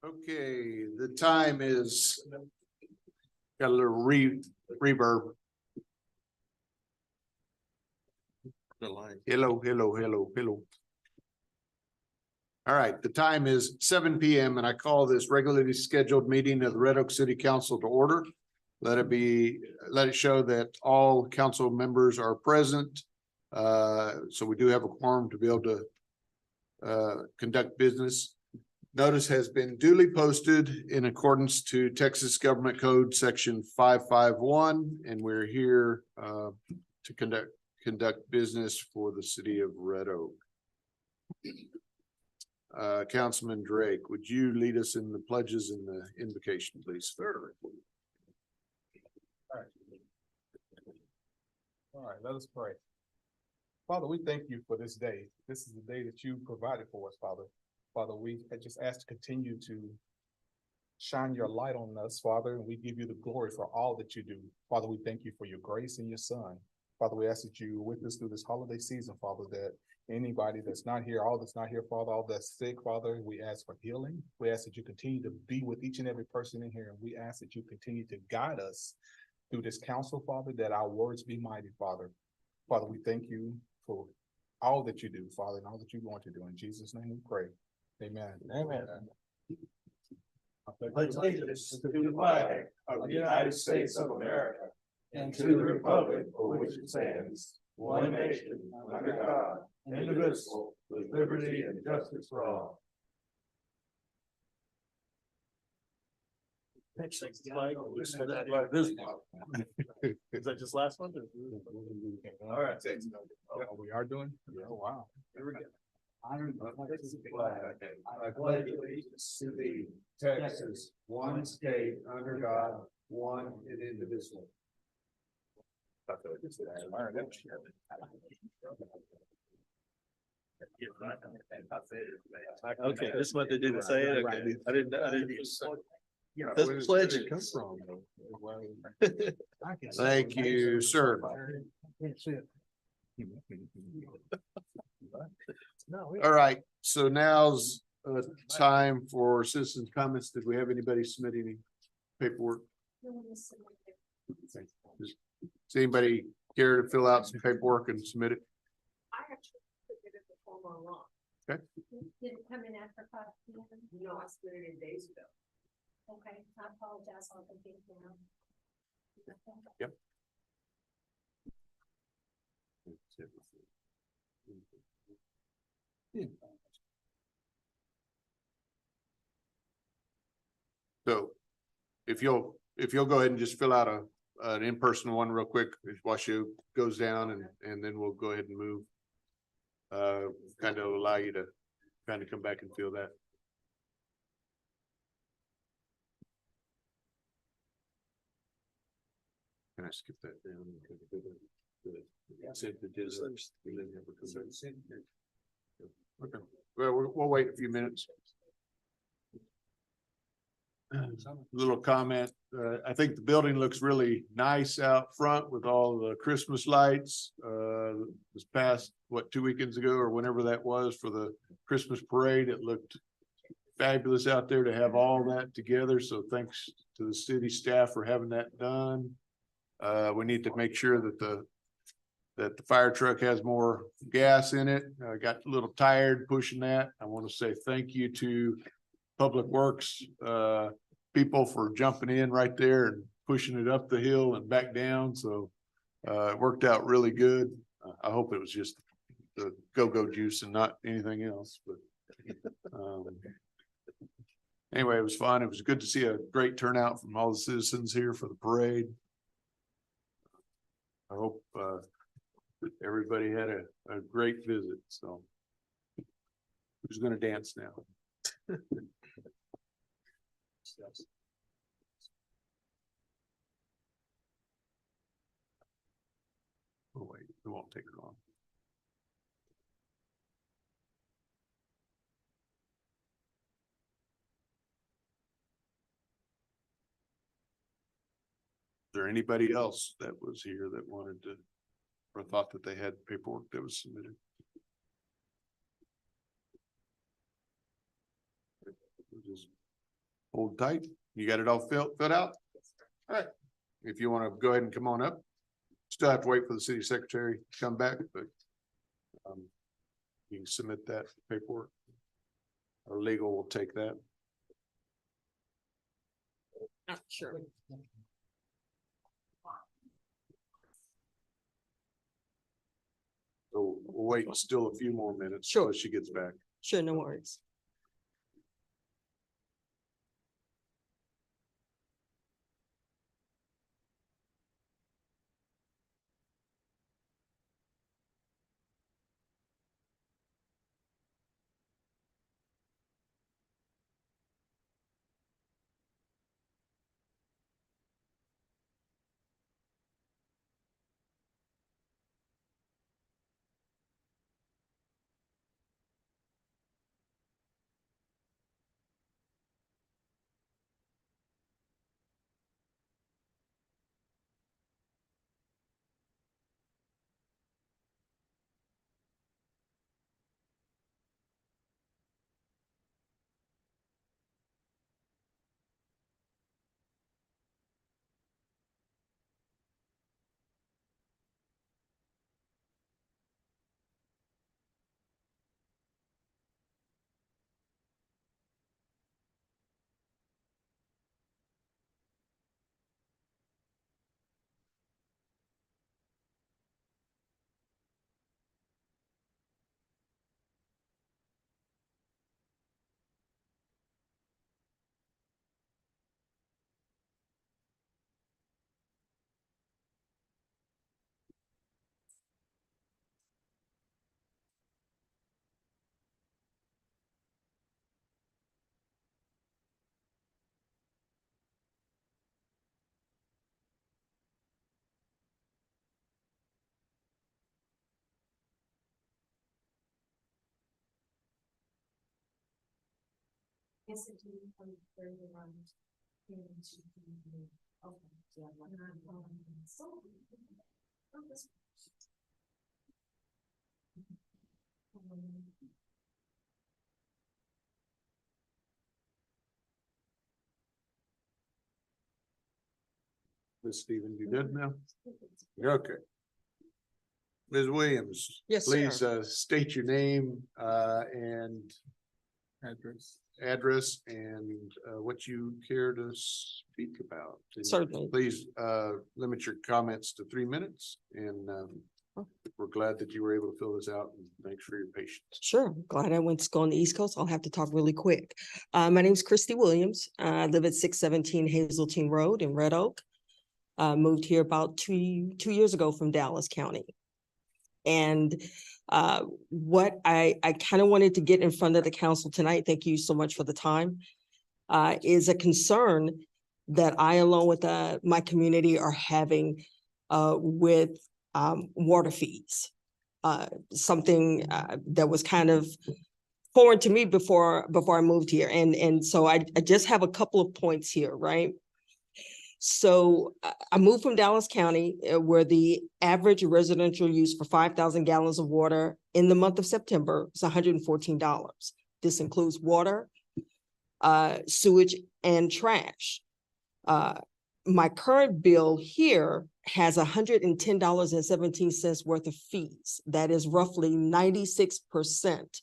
Okay, the time is, got a little reverb. Hello. All right, the time is 7 p.m. and I call this regularly scheduled meeting of the Red Oak City Council to order. Let it show that all council members are present. So we do have a quorum to be able to conduct business. Notice has been duly posted in accordance to Texas Government Code Section 551, and we're here to conduct business for the city of Red Oak. Councilman Drake, would you lead us in the pledges and the invocation, please? Sure. All right, let us pray. Father, we thank you for this day. This is the day that you provided for us, Father. Father, we just ask to continue to shine your light on us, Father, and we give you the glory for all that you do. Father, we thank you for your grace and your Son. Father, we ask that you with us through this holiday season, Father, that anybody that's not here, all that's not here, Father, all that's sick, Father, we ask for healing. We ask that you continue to be with each and every person in here, and we ask that you continue to guide us through this council, Father, that our words be mighty, Father. Father, we thank you for all that you do, Father, and all that you're going to do. In Jesus' name we pray. Amen. Amen. Pledge allegiance to the flag of the United States of America and to the republic for which it stands, one nation, under God, indivisible, with liberty and justice for all. Is that just last one? All right. We are doing? Oh, wow. Here we go. I pledge allegiance to thee, Texas, one state under God, one and indivisible. Okay, this is what they didn't say it. Okay. I didn't. That's the pledge. Thank you, sir. All right, so now's time for citizens' comments. Did we have anybody submit any paperwork? Does anybody care to fill out some paperwork and submit it? I actually submitted the form online. Okay. Did it come in after 5 p.m.? No, I submitted it days ago. Okay, I apologize on the big now. Yep. So if you'll go ahead and just fill out an in-person one real quick while she goes down and then we'll go ahead and move. Kind of allow you to kind of come back and feel that. Can I skip that down? Okay, well, we'll wait a few minutes. Little comment, I think the building looks really nice out front with all the Christmas lights. This past, 2 weekends ago or whenever that was for the Christmas parade, it looked fabulous out there to have all that together. So thanks to the city staff for having that done. We need to make sure that the fire truck has more gas in it. I got a little tired pushing that. I want to say thank you to Public Works people for jumping in right there and pushing it up the hill and back down. So it worked out really good. I hope it was just the go-go juice and not anything else, but anyway, it was fun. It was good to see a great turnout from all the citizens here for the parade. I hope everybody had a great visit. So who's going to dance now? Oh wait, it won't take long. Is there anybody else that was here that wanted to or thought that they had paperwork that was submitted? We'll just Hold tight. You got it all filled out? All right. If you want to go ahead and come on up. Still have to wait for the city secretary to come back, but you can submit that paperwork. Our legal will take that. Sure. So we'll wait still a few more minutes. Sure. Till she gets back. Sure, no worries. Yes, it did from the third round. Into the- okay, yeah, so- Ms. Stevens, you good now? You're okay. Ms. Williams. Yes, sir. Please state your name and address and what you care to speak about. And Certainly. Please limit your comments to 3 minutes and we're glad that you were able to fill this out and thanks for your patience. Sure. Glad I went to school on the East Coast. I'll have to talk really quick. My name is Christy Williams. I live at 617 Hazeltine Road in Red Oak. Moved here about two years ago from Dallas County. And what I kind of wanted to get in front of the council tonight, thank you so much for the time, is a concern that I, along with my community, are having with water fees. Something that was kind of foreign to me before I moved here. And so I just have a couple of points here, right? So I moved from Dallas County, where the average residential use for 5,000 gallons of water in the month of September is $114. This includes water, sewage, and trash. My current bill here has $110.17 worth of fees. That is roughly 96%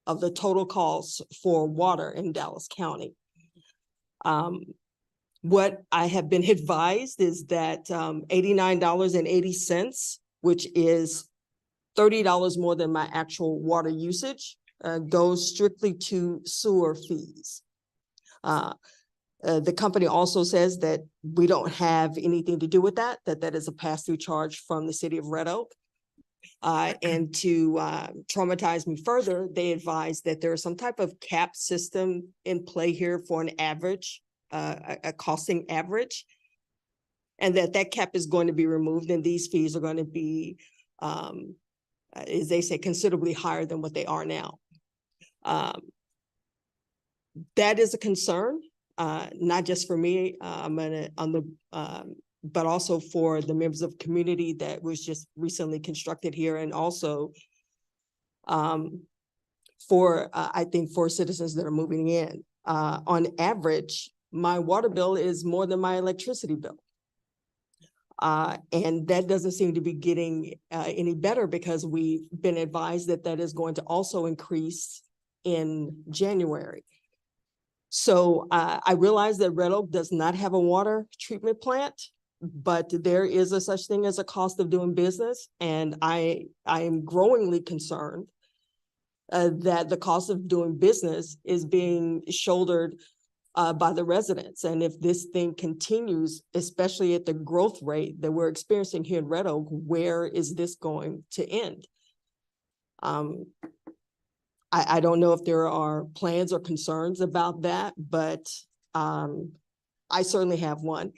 of the total cost for water in Dallas County. What I have been advised is that $89.80, which is $30 more than my actual water usage, goes strictly to sewer fees. The company also says that we don't have anything to do with that is a pass-through charge from the city of Red Oak. And to traumatize me further, they advised that there is some type of cap system in play here for an average, a costing average, and that cap is going to be removed and these fees are going to be, as they say, considerably higher than what they are now. That is a concern, not just for me, but also for the members of the community that was just recently constructed here, and also for I think for citizens that are moving in. on average, my water bill is more than my electricity bill. And that doesn't seem to be getting any better because we've been advised that that is going to also increase in January. So I realize that Red Oak does not have a water treatment plant, but there is a such thing as a cost of doing business. And I am growingly concerned that the cost of doing business is being shouldered by the residents. And if this thing continues, especially at the growth rate that we're experiencing here in Red Oak, where is this going to end? I don't know if there are plans or concerns about that, but I certainly have one.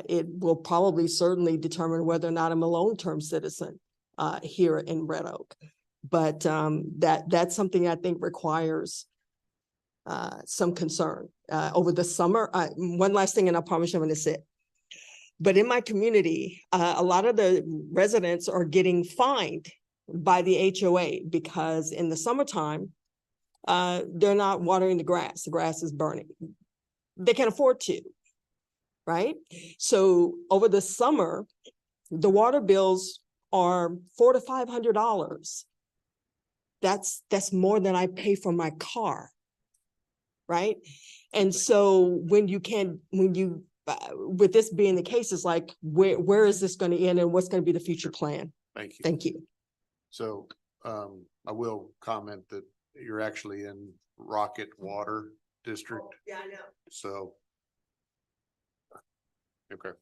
It will probably certainly determine whether or not I'm a long-term citizen here in Red Oak. But that's something I think requires some concern. Over the summer, one last thing, and I promise you I'm going to sit. But in my community, a lot of the residents are getting fined by the HOA because in the summertime, they're not watering the grass. The grass is burning. They can't afford to, right? So over the summer, the water bills are $400 to $500. That's more than I pay for my car, right? And so when with this being the case, it's like, where is this going to end and what's going to be the future plan? Thank you. Thank you. So, I will comment that you're actually in Rocket Water District, Yeah, I know. so. Okay.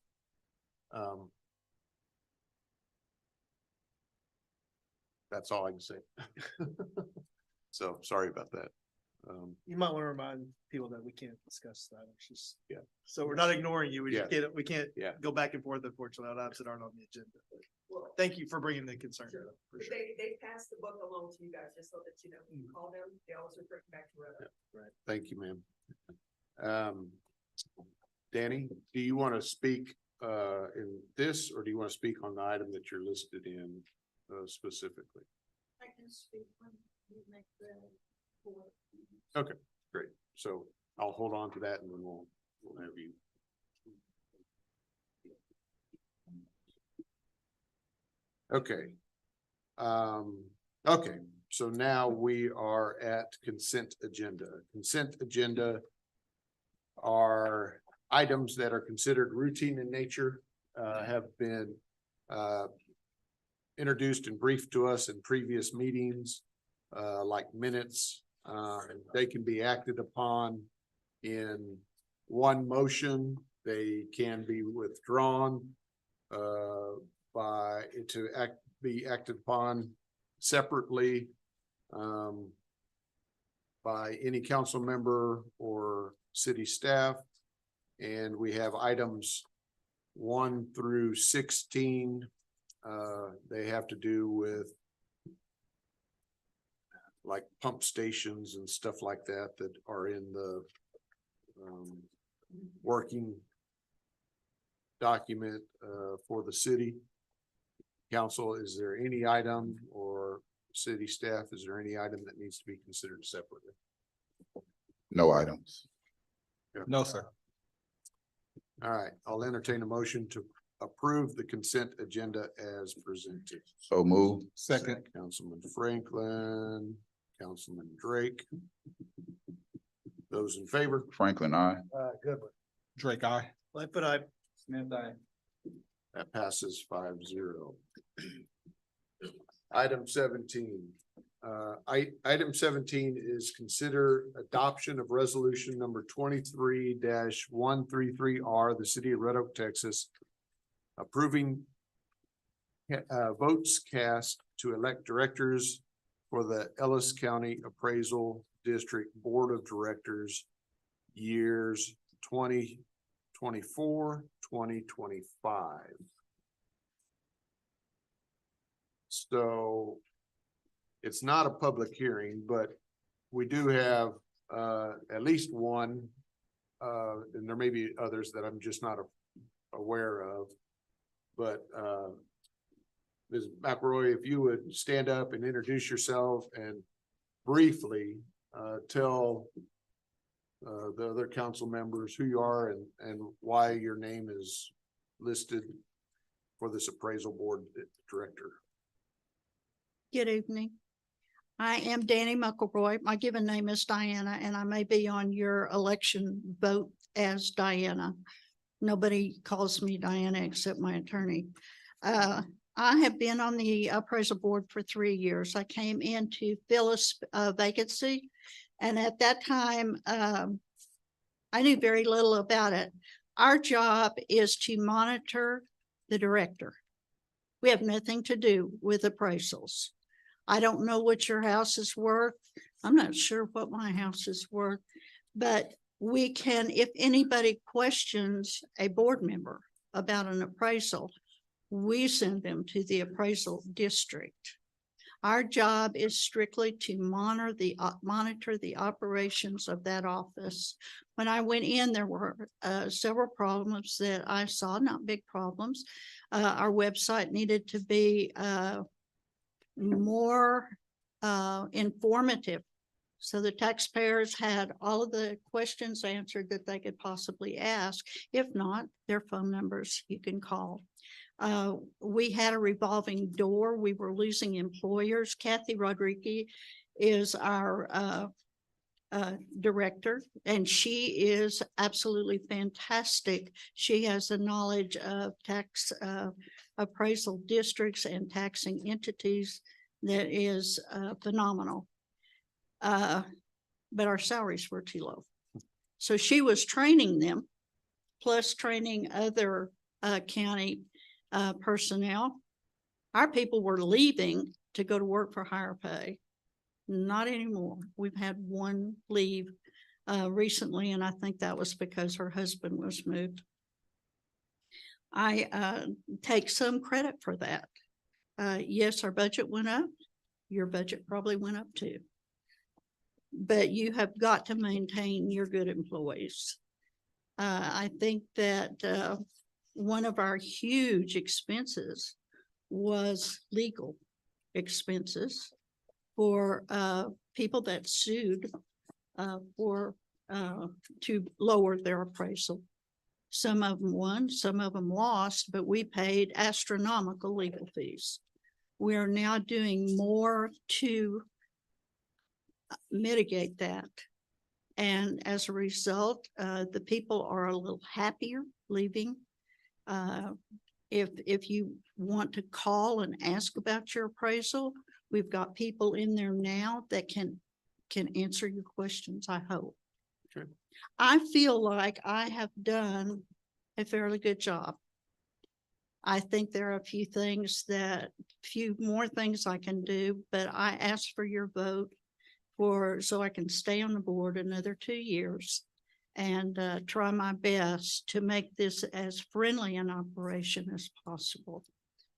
That's all I can say. So, sorry about that. You might want to remind people that we can't discuss that. It's just, Yeah. So we're not ignoring you. We just Yeah. can't, we can't Yeah. go back and forth, unfortunately, on items that aren't on the agenda. Thank you for bringing the concern. Sure. For sure. They pass the book along to you guys, just so that you know, you call them, they always refer it back to Red Oak. Right. Thank you, ma'am. Danny, do you want to speak in this, or do you want to speak on the item that you're listed in specifically? I can speak when you make the board. Okay, great. So I'll hold on to that and then we'll have you. Okay. Okay, so now we are at consent agenda. Consent agenda are items that are considered routine in nature, have been introduced and briefed to us in previous meetings, like minutes. They can be acted upon in one motion. They can be withdrawn be acted upon separately by any council member or city staff. And we have items 1 through 16. They have to do with like pump stations and stuff like that that are in the working document for the city. Council, is there any item, or city staff, is there any item that needs to be considered separately? No items. No, sir. All right, I'll entertain a motion to approve the consent agenda as presented. So move. Second. Councilman Franklin, Councilman Drake. Those in favor? Franklin, I. Goodwin. Drake, I. Lightfoot, I. Smith, I. That passes 5-0. Item 17. Item 17 is consider adoption of resolution number 23-133R, the city of Red Oak, Texas, approving votes cast to elect directors for the Ellis County Appraisal District Board of Directors years 2024, 2025. So it's not a public hearing, but we do have at least one, and there may be others that I'm just not aware of. But Ms. McElroy, if you would stand up and introduce yourself and briefly tell the other council members, who you are and why your name is listed for this appraisal board director. Good evening. I am Danny McElroy. My given name is Diana, and I may be on your election vote as Diana. Nobody calls me Diana except my attorney. I have been on the appraisal board for 3 years. I came in to fill a vacancy, and at that time, I knew very little about it. Our job is to monitor the director. We have nothing to do with appraisals. I don't know what your house is worth. I'm not sure what my house is worth, but we can, if anybody questions a board member about an appraisal, we send them to the appraisal district. Our job is strictly to monitor the operations of that office. When I went in, there were several problems that I saw, not big problems. Our website needed to be more informative, so the taxpayers had all of the questions answered that they could possibly ask. If not, their phone numbers you can call. We had a revolving door. We were losing employers. Kathy Rodriguez is our director, and she is absolutely fantastic. She has the knowledge of tax appraisal districts and taxing entities that is phenomenal. But our salaries were too low. So she was training them, plus training other county personnel. Our people were leaving to go to work for higher pay. Not anymore. We've had one leave recently, and I think that was because her husband was moved. I take some credit for that. Yes, our budget went up. Your budget probably went up too. But you have got to maintain your good employees. I think that one of our huge expenses was legal expenses for people that sued to lower their appraisal. Some of them won, some of them lost, but we paid astronomical legal fees. We are now doing more to mitigate that. And as a result, the people are a little happier leaving. If you want to call and ask about your appraisal, we've got people in there now that can answer your questions, I hope. Okay. I feel like I have done a fairly good job. I think there are a few more things I can do, but I ask for your vote so I can stay on the board another 2 years and try my best to make this as friendly an operation as possible.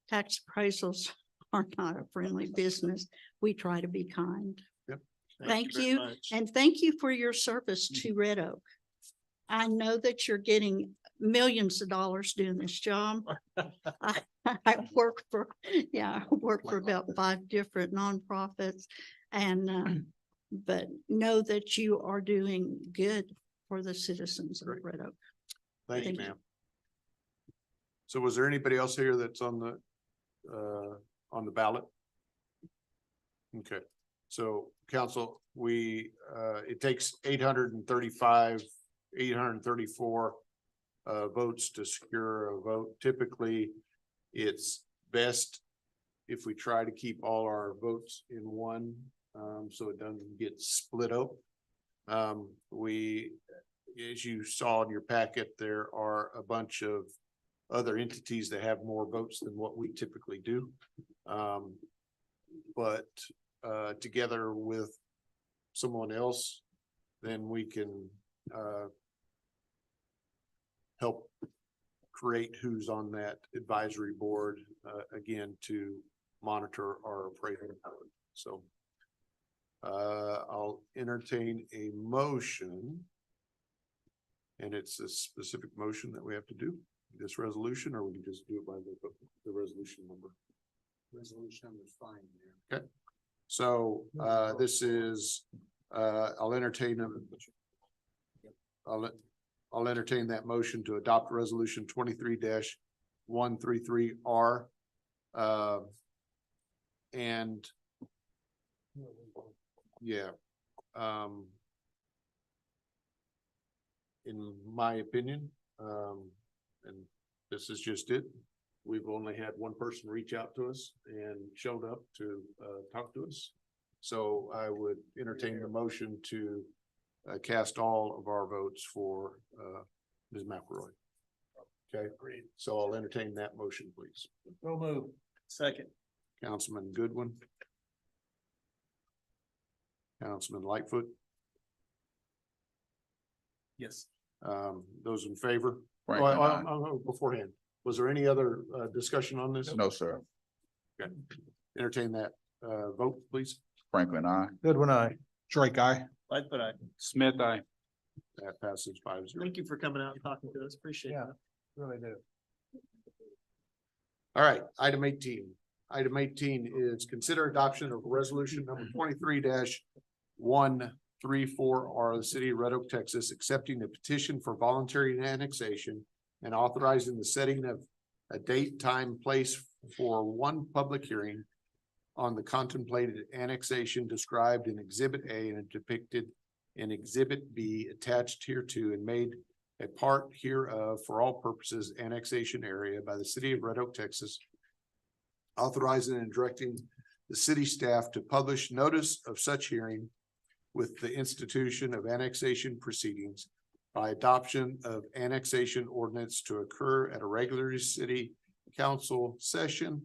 Tax appraisals are not a friendly business. We try to be kind. Yep. Thank very you. much. And thank you for your service to Red Oak. I know that you're getting millions of dollars doing this job. I work for about 5 different nonprofits, and but know that you are doing good for the citizens of Red Oak. Thank you, Thank you. ma'am. So was there anybody else here that's on the ballot? Okay, so council, it takes 834 votes to secure a vote. Typically, it's best if we try to keep all our votes in one, so it doesn't get split up. As you saw in your packet, there are a bunch of other entities that have more votes than what we typically do. But together with someone else, then we can help create who's on that advisory board, again, to monitor our appraisal. So I'll entertain a motion. And it's a specific motion that we have to do, this resolution, or we can just do it by the resolution number. Resolution number is fine. Okay, so this is, I'll entertain them. I'll entertain that motion to adopt resolution 23-133R. And yeah, in my opinion, and this is just it. We've only had one person reach out to us and showed up to talk to us. So I would entertain the motion to cast all of our votes for Ms. McElroy. Okay, great. So I'll entertain that motion, please. So move. Second. Councilman Goodwin. Councilman Lightfoot. Yes. Those in favor? Franklin, aye. Beforehand, was there any other discussion on this? No, sir. Okay. Entertain that vote, please. Franklin, I. Goodwin, aye. Drake, aye. Lightfoot, aye. Smith, aye. That passes 5-0. Thank you for coming out and talking to us. Appreciate it. Really do. All right, item 18. Item 18 is consider adoption of resolution number 23-134R, the city of Red Oak, Texas, accepting a petition for voluntary annexation and authorizing the setting of a date, time, place for one public hearing on the contemplated annexation described in Exhibit A and depicted in Exhibit B attached hereto and made a part hereof for all purposes annexation area by the city of Red Oak, Texas, authorizing and directing the city staff to publish notice of such hearing with the institution of annexation proceedings by adoption of annexation ordinance to occur at a regular city council session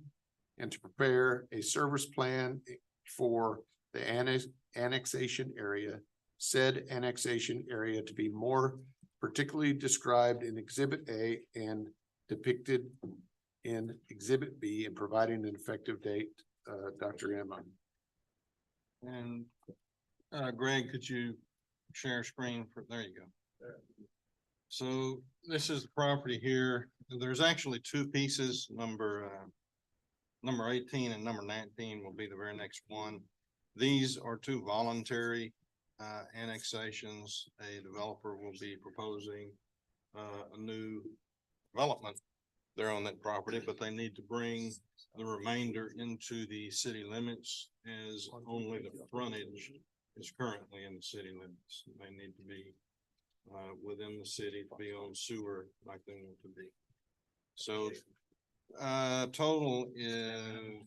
and to prepare a service plan for the annexation area, said annexation area to be more particularly described in Exhibit A and depicted in Exhibit B, and providing an effective date. Dr. Emma. And Greg, could you share screen for, there you go. So this is the property here. There's actually two pieces, number 18 and number 19 will be the very next one. These are two voluntary annexations. A developer will be proposing a new development there on that property, but they need to bring the remainder into the city limits, as only the frontage is currently in the city limits. They need to be within the city to be on sewer like they want to be. So total is,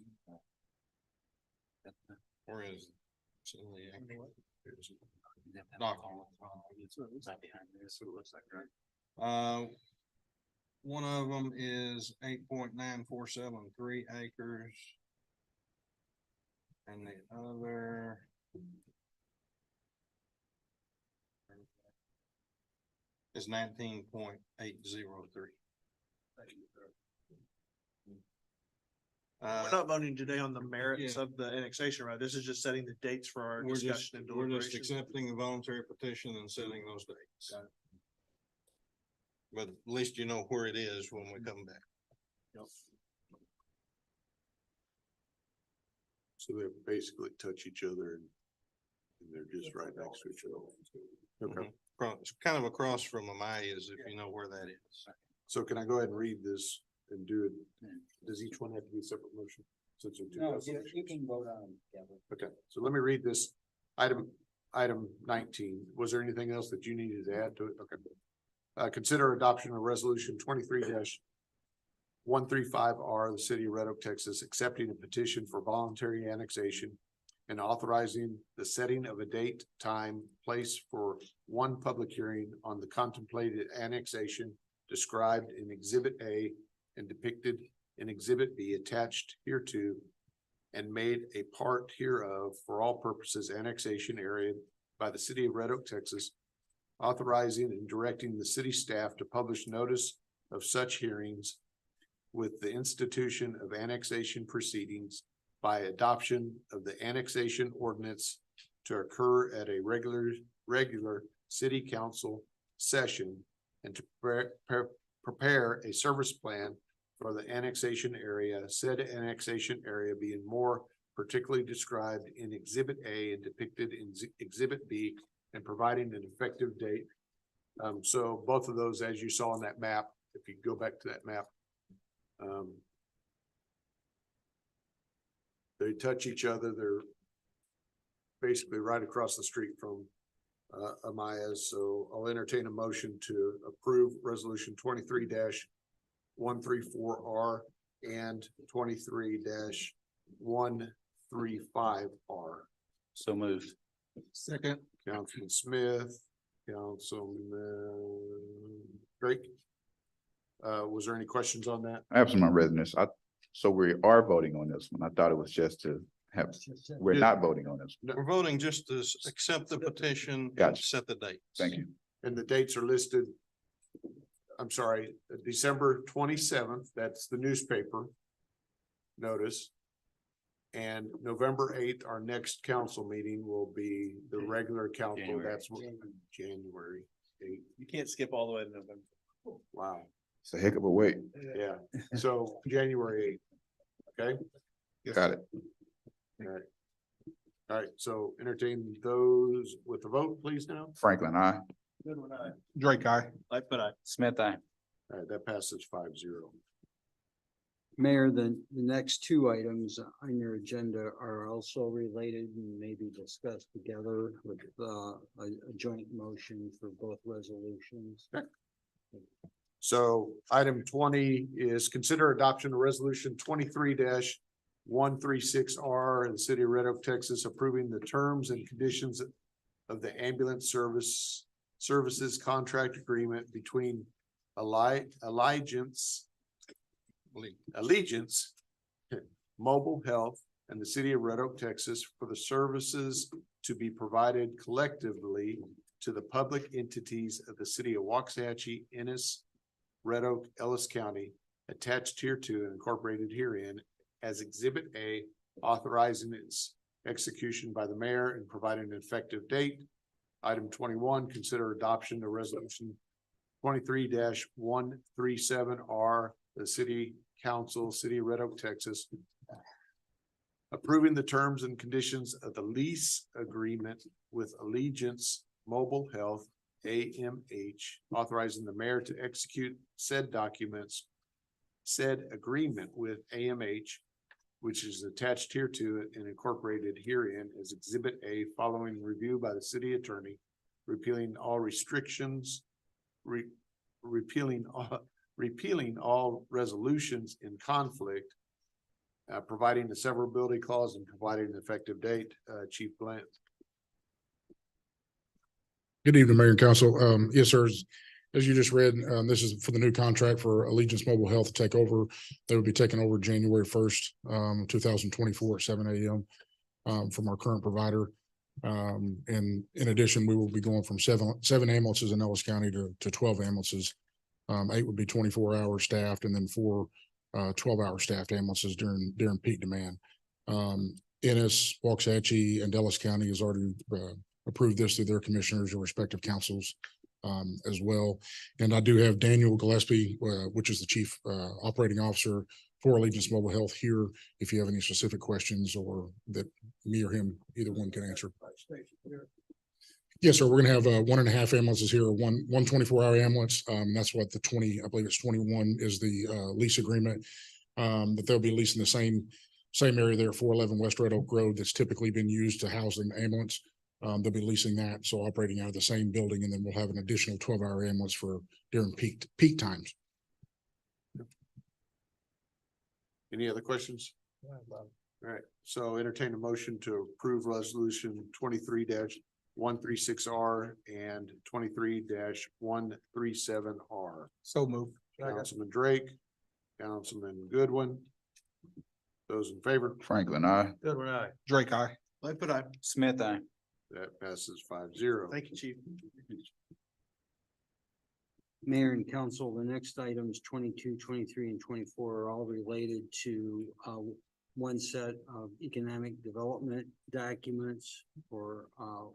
where is it? It's in the document. One of them is 8.9473 acres. And the other is 19.803. We're not voting today on the merits of the annexation, right? This is just setting the dates for our discussion and We're just deliberation. accepting the voluntary petition and setting those dates. But at least you know where it is when we come back. So they basically touch each other and they're just right next to each other. Okay, It's kind of across from Amaya's, if you know where that is. so can I go ahead and read this and do it? Does each one have to be a separate motion? Since they're two resolutions? you can vote on them. Okay, so let me read this item 19. Was there anything else that you needed to add to it? Okay. Consider adoption of resolution 23-135R, the city of Red Oak, Texas, accepting a petition for voluntary annexation and authorizing the setting of a date, time, place for one public hearing on the contemplated annexation described in Exhibit A and depicted in Exhibit B attached hereto and made a part hereof for all purposes annexation area by the city of Red Oak, Texas, authorizing and directing the city staff to publish notice of such hearings with the institution of annexation proceedings by adoption of the annexation ordinance to occur at a regular city council session and to prepare a service plan for the annexation area, said annexation area being more particularly described in Exhibit A and depicted in Exhibit B, and providing an effective date. So both of those, as you saw on that map, if you go back to that map, they touch each other. They're basically right across the street from Amaya's. So I'll entertain a motion to approve resolution 23-134R and 23-135R. So moved. Second. Councilman Smith, Councilman Drake. Was there any questions on that? I have some unreadness. So we are voting on this one. I thought it was just to have, we're not voting on this. We're voting just to accept the petition and Gotcha. set the date. Thank you. And the dates are listed. I'm sorry, December 27th, that's the newspaper notice. And November 8th, our next council meeting will be the regular council. January. That's what, January 8th. You can't skip all the way to November. Wow, It's a heck of a wait. yeah. So January 8th. Okay, Got it. all right. All right, so entertain those with the vote, please now. Franklin, I. Goodwin, aye. Drake, I. Lightfoot, aye. Smith, aye. All right, that passes 5-0. Mayor, the next two items on your agenda are also related and maybe discussed together with a joint motion for both resolutions. So item 20 is consider adoption of resolution 23-136R in the city of Red Oak, Texas, approving the terms and conditions of the ambulance services contract agreement between Allegiance Mobile Health and the city of Red Oak, Texas, for the services to be provided collectively to the public entities of the city of Waxahachie, Ennis, Red Oak, Ellis County, attached here to and incorporated herein as Exhibit A, authorizing its execution by the mayor and providing an effective date. Item 21, consider adoption of resolution 23-137R, the city council, city of Red Oak, Texas, approving the terms and conditions of the lease agreement with Allegiance Mobile Health, AMH, authorizing the mayor to execute said agreement with AMH, which is attached here to it and incorporated herein as Exhibit A, following review by the city attorney, repealing all restrictions, repealing all resolutions in conflict, providing the severability clause and providing an effective date. Chief Blunt. Good evening, Mayor and Council. Yes, sir. As you just read, this is for the new contract for Allegiance Mobile Health to take over. They will be taking over January 1st, 2024 at 7 a.m. From our current provider. And in addition, we will be going from seven ambulances in Ellis County to 12 ambulances. 8 would be 24-hour staffed, and then 4 12-hour staffed ambulances during peak demand. Ennis, Waxahachie, and Ellis County has already approved this through their commissioners or respective councils as well. And I do have Daniel Gillespie, which is the chief operating officer for Allegiance Mobile Health here, if you have any specific questions or that me or him, either one can answer. Yes, sir. We're gonna have 1.5 ambulances here, one 24-hour ambulance. That's what the 20, I believe it's 21 is the lease agreement. That they'll be leasing the same area there, 411 West Red Oak Road, that's typically been used to house an ambulance. They'll be leasing that, so operating out of the same building, and then we'll have an additional 12-hour ambulance for during peak times. Any other questions? All right, so entertain a motion to approve resolution 23-136R and 23-137R. So moved. Councilman Drake, Councilman Goodwin. Those in favor? Franklin, I. Goodwin, aye. Drake, I. Lightfoot, aye. Smith, aye. That passes 5-0. Thank you, chief. Mayor and Council, the next items 22, 23, and 24 are all related to one set of economic development documents for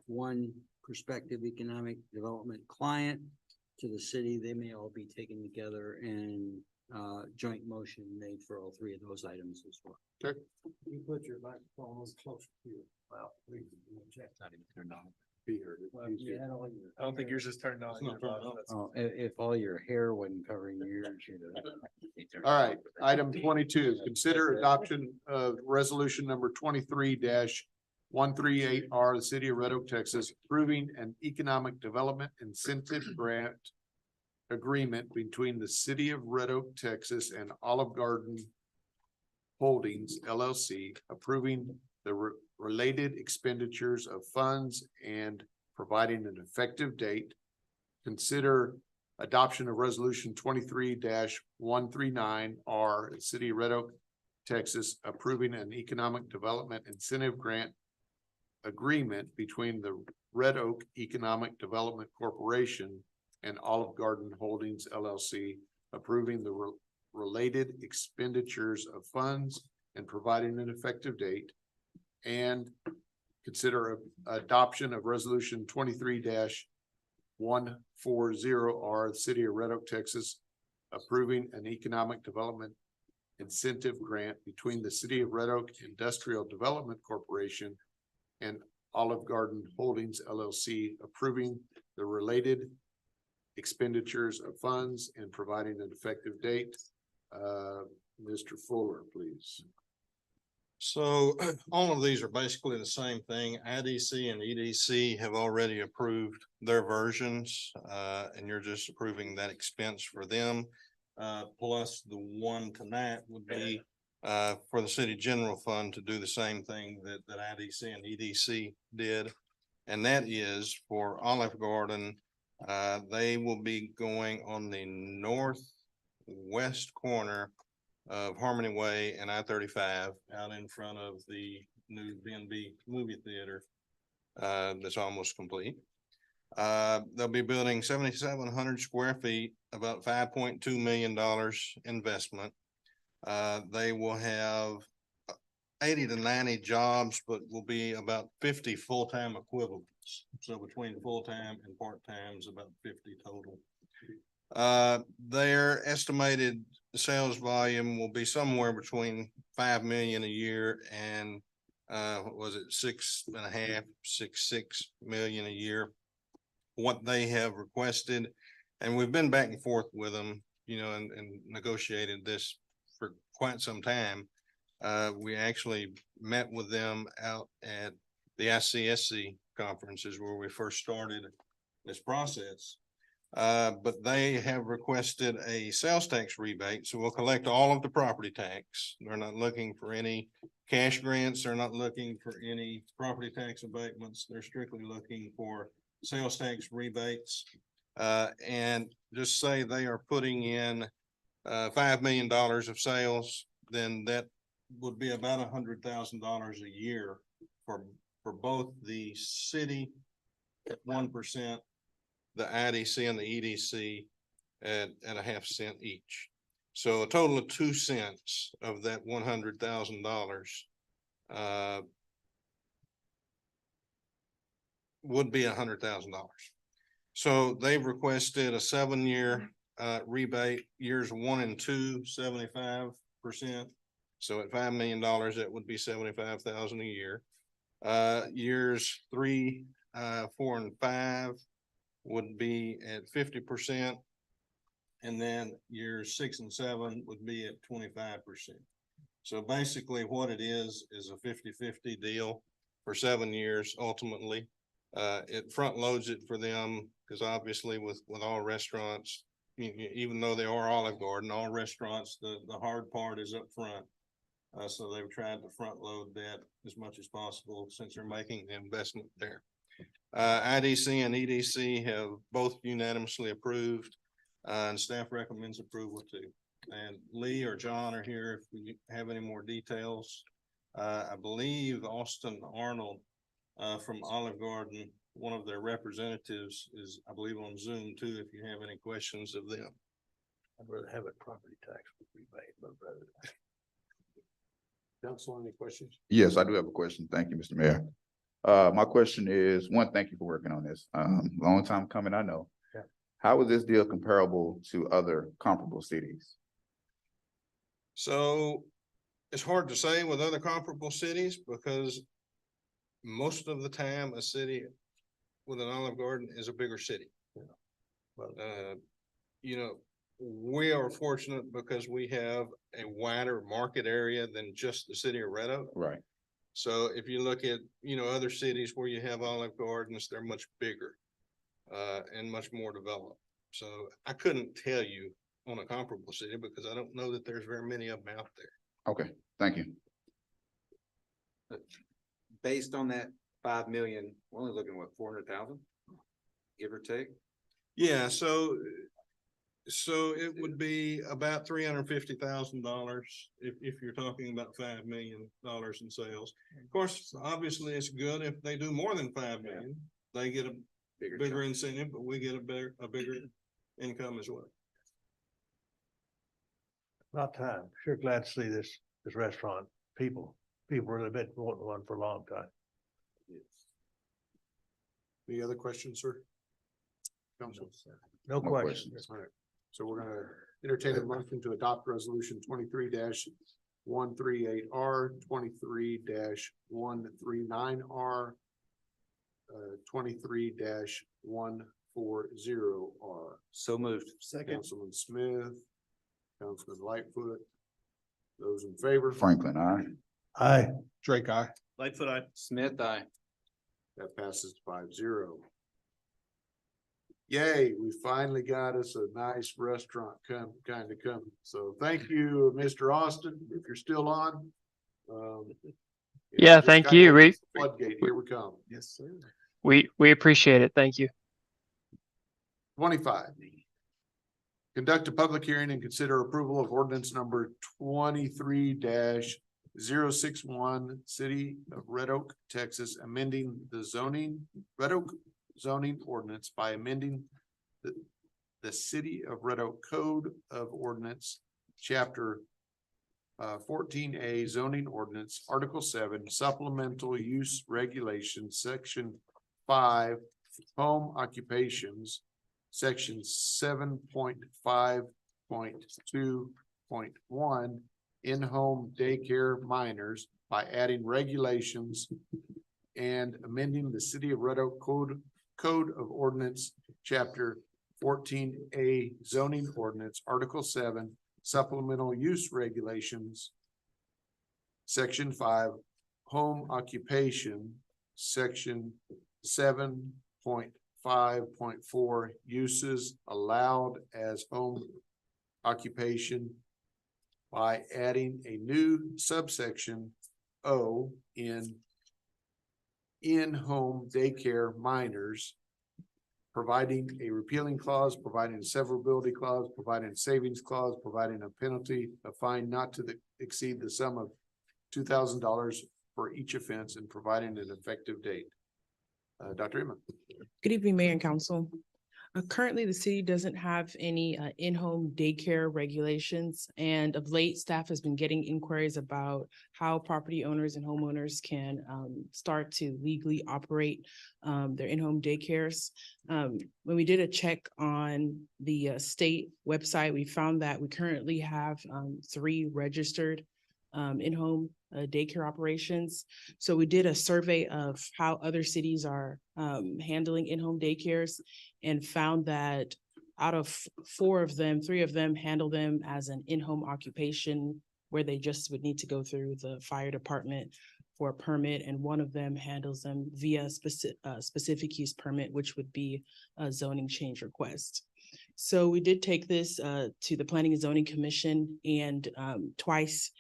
one prospective economic development client to the city. They may all be taken together and joint motion made for all three of those items as well. Okay. You put your microphone closer to you. Well, not even turned on. I don't think yours is turned on. It's not turned on. Oh, if all your hair wasn't covering yours, you'd All right, item 22, consider adoption of resolution number 23-138R, the city of Red Oak, Texas, approving an economic development incentive grant agreement between the city of Red Oak, Texas and Olive Garden Holdings LLC, approving the related expenditures of funds and providing an effective date. Consider adoption of resolution 23-139R, the city of Red Oak, Texas, approving an economic development incentive grant agreement between the Red Oak Economic Development Corporation and Olive Garden Holdings LLC, approving the related expenditures of funds and providing an effective date. And consider adoption of resolution 23-140R, the city of Red Oak, Texas, approving an economic development incentive grant between the city of Red Oak Industrial Development Corporation and Olive Garden Holdings LLC, approving the related expenditures of funds and providing an effective date. Mr. Fuller, please. So all of these are basically the same thing. IDC and EDC have already approved their versions, and you're just approving that expense for them. Plus the one tonight would be for the city general fund to do the same thing that IDC and EDC did. And that is for Olive Garden. They will be going on the northwest corner of Harmony Way and I-35 out in front of the new B&B movie theater that's almost complete. They'll be building 7,700 square feet, about $5.2 million investment. They will have 80 to 90 jobs, but will be about 50 full-time equivalents. So between full-time and part-time is about 50 total. Their estimated sales volume will be somewhere between 5 million a year and what was it, 6.5, 6 million a year. What they have requested, and we've been back and forth with them, you know, and negotiated this for quite some time. We actually met with them out at the ICSC conferences where we first started this process. But they have requested a sales tax rebate, so we'll collect all of the property tax. They're not looking for any cash grants. They're not looking for any property tax abatements. They're strictly looking for sales tax rebates. And just say they are putting in $5 million of sales, then that would be about $100,000 a year for both the city at 1%, the IDC and the EDC at a half cent each. So a total of 2 cents of that $100,000 would be $100,000. So they've requested a 7-year rebate, years 1 and 2, 75%. So at $5 million, that would be $75,000 a year. Years 3, 4, and 5 would be at 50%. And then years 6 and 7 would be at 25%. So basically what it is a 50-50 deal for 7 years ultimately. It front loads it for them because obviously with all restaurants, even though they are Olive Garden, all restaurants, the hard part is up front. So they've tried to front load that as much as possible since they're making the investment there. IDC and EDC have both unanimously approved, and staff recommends approval too. And Lee or John are here if we have any more details. I believe Austin Arnold from Olive Garden, one of their representatives, is, I believe, on Zoom too, if you have any questions of them. I'd rather have a property tax rebate, but rather. Council, any questions? Yes, I do have a question. Thank you, Mr. Mayor. My question is, one, thank you for working on this. Long time coming, I know. Yeah. How is this deal comparable to other comparable cities? So it's hard to say with other comparable cities because most of the time a city with an Olive Garden is a bigger city. Well, You know, we are fortunate because we have a wider market area than just the city of Red Oak. Right. So if you look at, other cities where you have Olive Gardens, they're much bigger and much more developed. So I couldn't tell you on a comparable city because I don't know that there's very many of them out there. Okay, thank you. Based on that 5 million, we're only looking at what, 400,000? Give or take? Yeah, so it would be about $350,000 if you're talking about $5 million in sales. Of course, obviously, it's good if they do more than 5 million. They get a bigger incentive, but we get a bigger income as well. About time. Sure glad to see this restaurant. People really been wanting one for a long time. Any other questions, sir? Council? No No questions. All right, so we're gonna entertain a motion to adopt resolution 23-138R, 23-139R, 23-140R. So moved. Councilman Smith, Councilman Lightfoot. Those in favor? Franklin, aye. Aye. Drake, I. Lightfoot, I. Smith, aye. That passes 5-0. Yay, we finally got us a nice restaurant kind of coming. So thank you, Mr. Austin, if you're still on. Yeah, just thank kinda you. open the Floodgate, here we come. Yes, sir. We appreciate it. Thank you. 25. Conduct a public hearing and consider approval of ordinance number 23-061, City of Red Oak, Texas, amending the Red Oak zoning ordinance by amending the City of Red Oak Code of Ordinance, Chapter 14A zoning ordinance, Article 7, supplemental use regulations, Section 5, home occupations, Section 7.5.2.1, in-home daycare minors by adding regulations and amending the City of Red Oak Code of Ordinance, Chapter 14A zoning ordinance, Article 7, supplemental use regulations, Section 5, home occupation, Section 7.5.4, uses allowed as home occupation by adding a new subsection O in-home daycare minors, providing a repealing clause, providing a severability clause, providing a savings clause, providing a penalty, a fine not to exceed the sum of $2,000 for each offense, and providing an effective date. Dr. Emma. Good evening, Mayor and Council. Currently, the city doesn't have any in-home daycare regulations, and of late, staff has been getting inquiries about how property owners and homeowners can start to legally operate their in-home daycares. When we did a check on the state website, we found that we currently have 3 registered in-home daycare operations. So we did a survey of how other cities are handling in-home daycares and found that out of 4 of them, 3 of them handle them as an in-home occupation where they just would need to go through the fire department for a permit, and 1 of them handles them via specific use permit, which would be a zoning change request. So we did take this to the Planning and Zoning Commission and twice,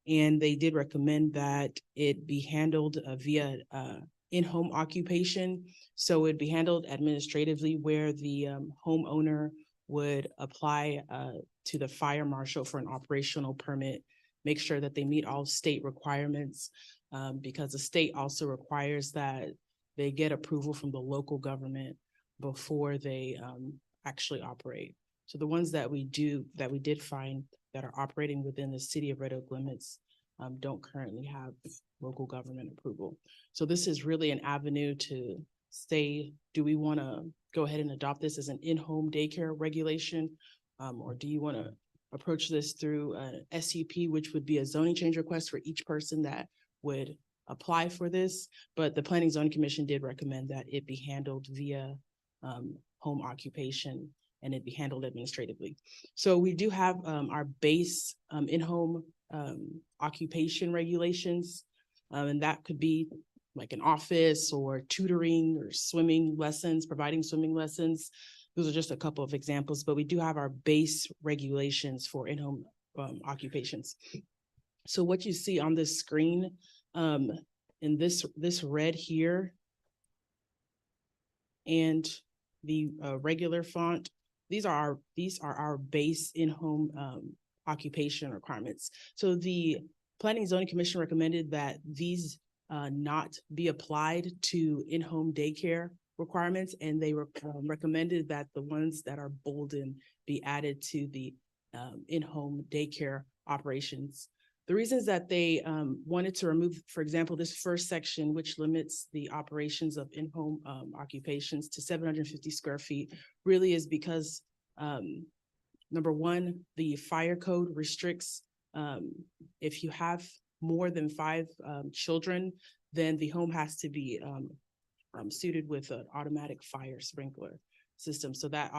and they did recommend that it be handled via in-home occupation. So it'd be handled administratively, where the homeowner would apply to the fire marshal for an operational permit, make sure that they meet all state requirements, because the state also requires that they get approval from the local government before they actually operate. So the ones that we did find that are operating within the City of Red Oak limits don't currently have local government approval. So this is really an avenue to say, do we want to go ahead and adopt this as an in-home daycare regulation? Or do you want to approach this through an SUP, which would be a zoning change request for each person that would apply for this, but the Planning and Zoning Commission did recommend that it be handled via home occupation and it be handled administratively. So we do have our base in-home occupation regulations. And that could be like an office or tutoring or swimming lessons, providing swimming lessons. Those are just a couple of examples, but we do have our base regulations for in-home occupations. So what you see on this screen in this red here and the regular font, these are our base in-home occupation requirements. So the Planning and Zoning Commission recommended that these not be applied to in-home daycare requirements, and they recommended that the ones that are bolded be added to the in-home daycare operations. The reasons that they wanted to remove, for example, this first section, which limits the operations of in-home occupations to 750 square feet, really is because number one, the fire code restricts if you have more than 5 children, then the home has to be suited with an automatic fire sprinkler system. So that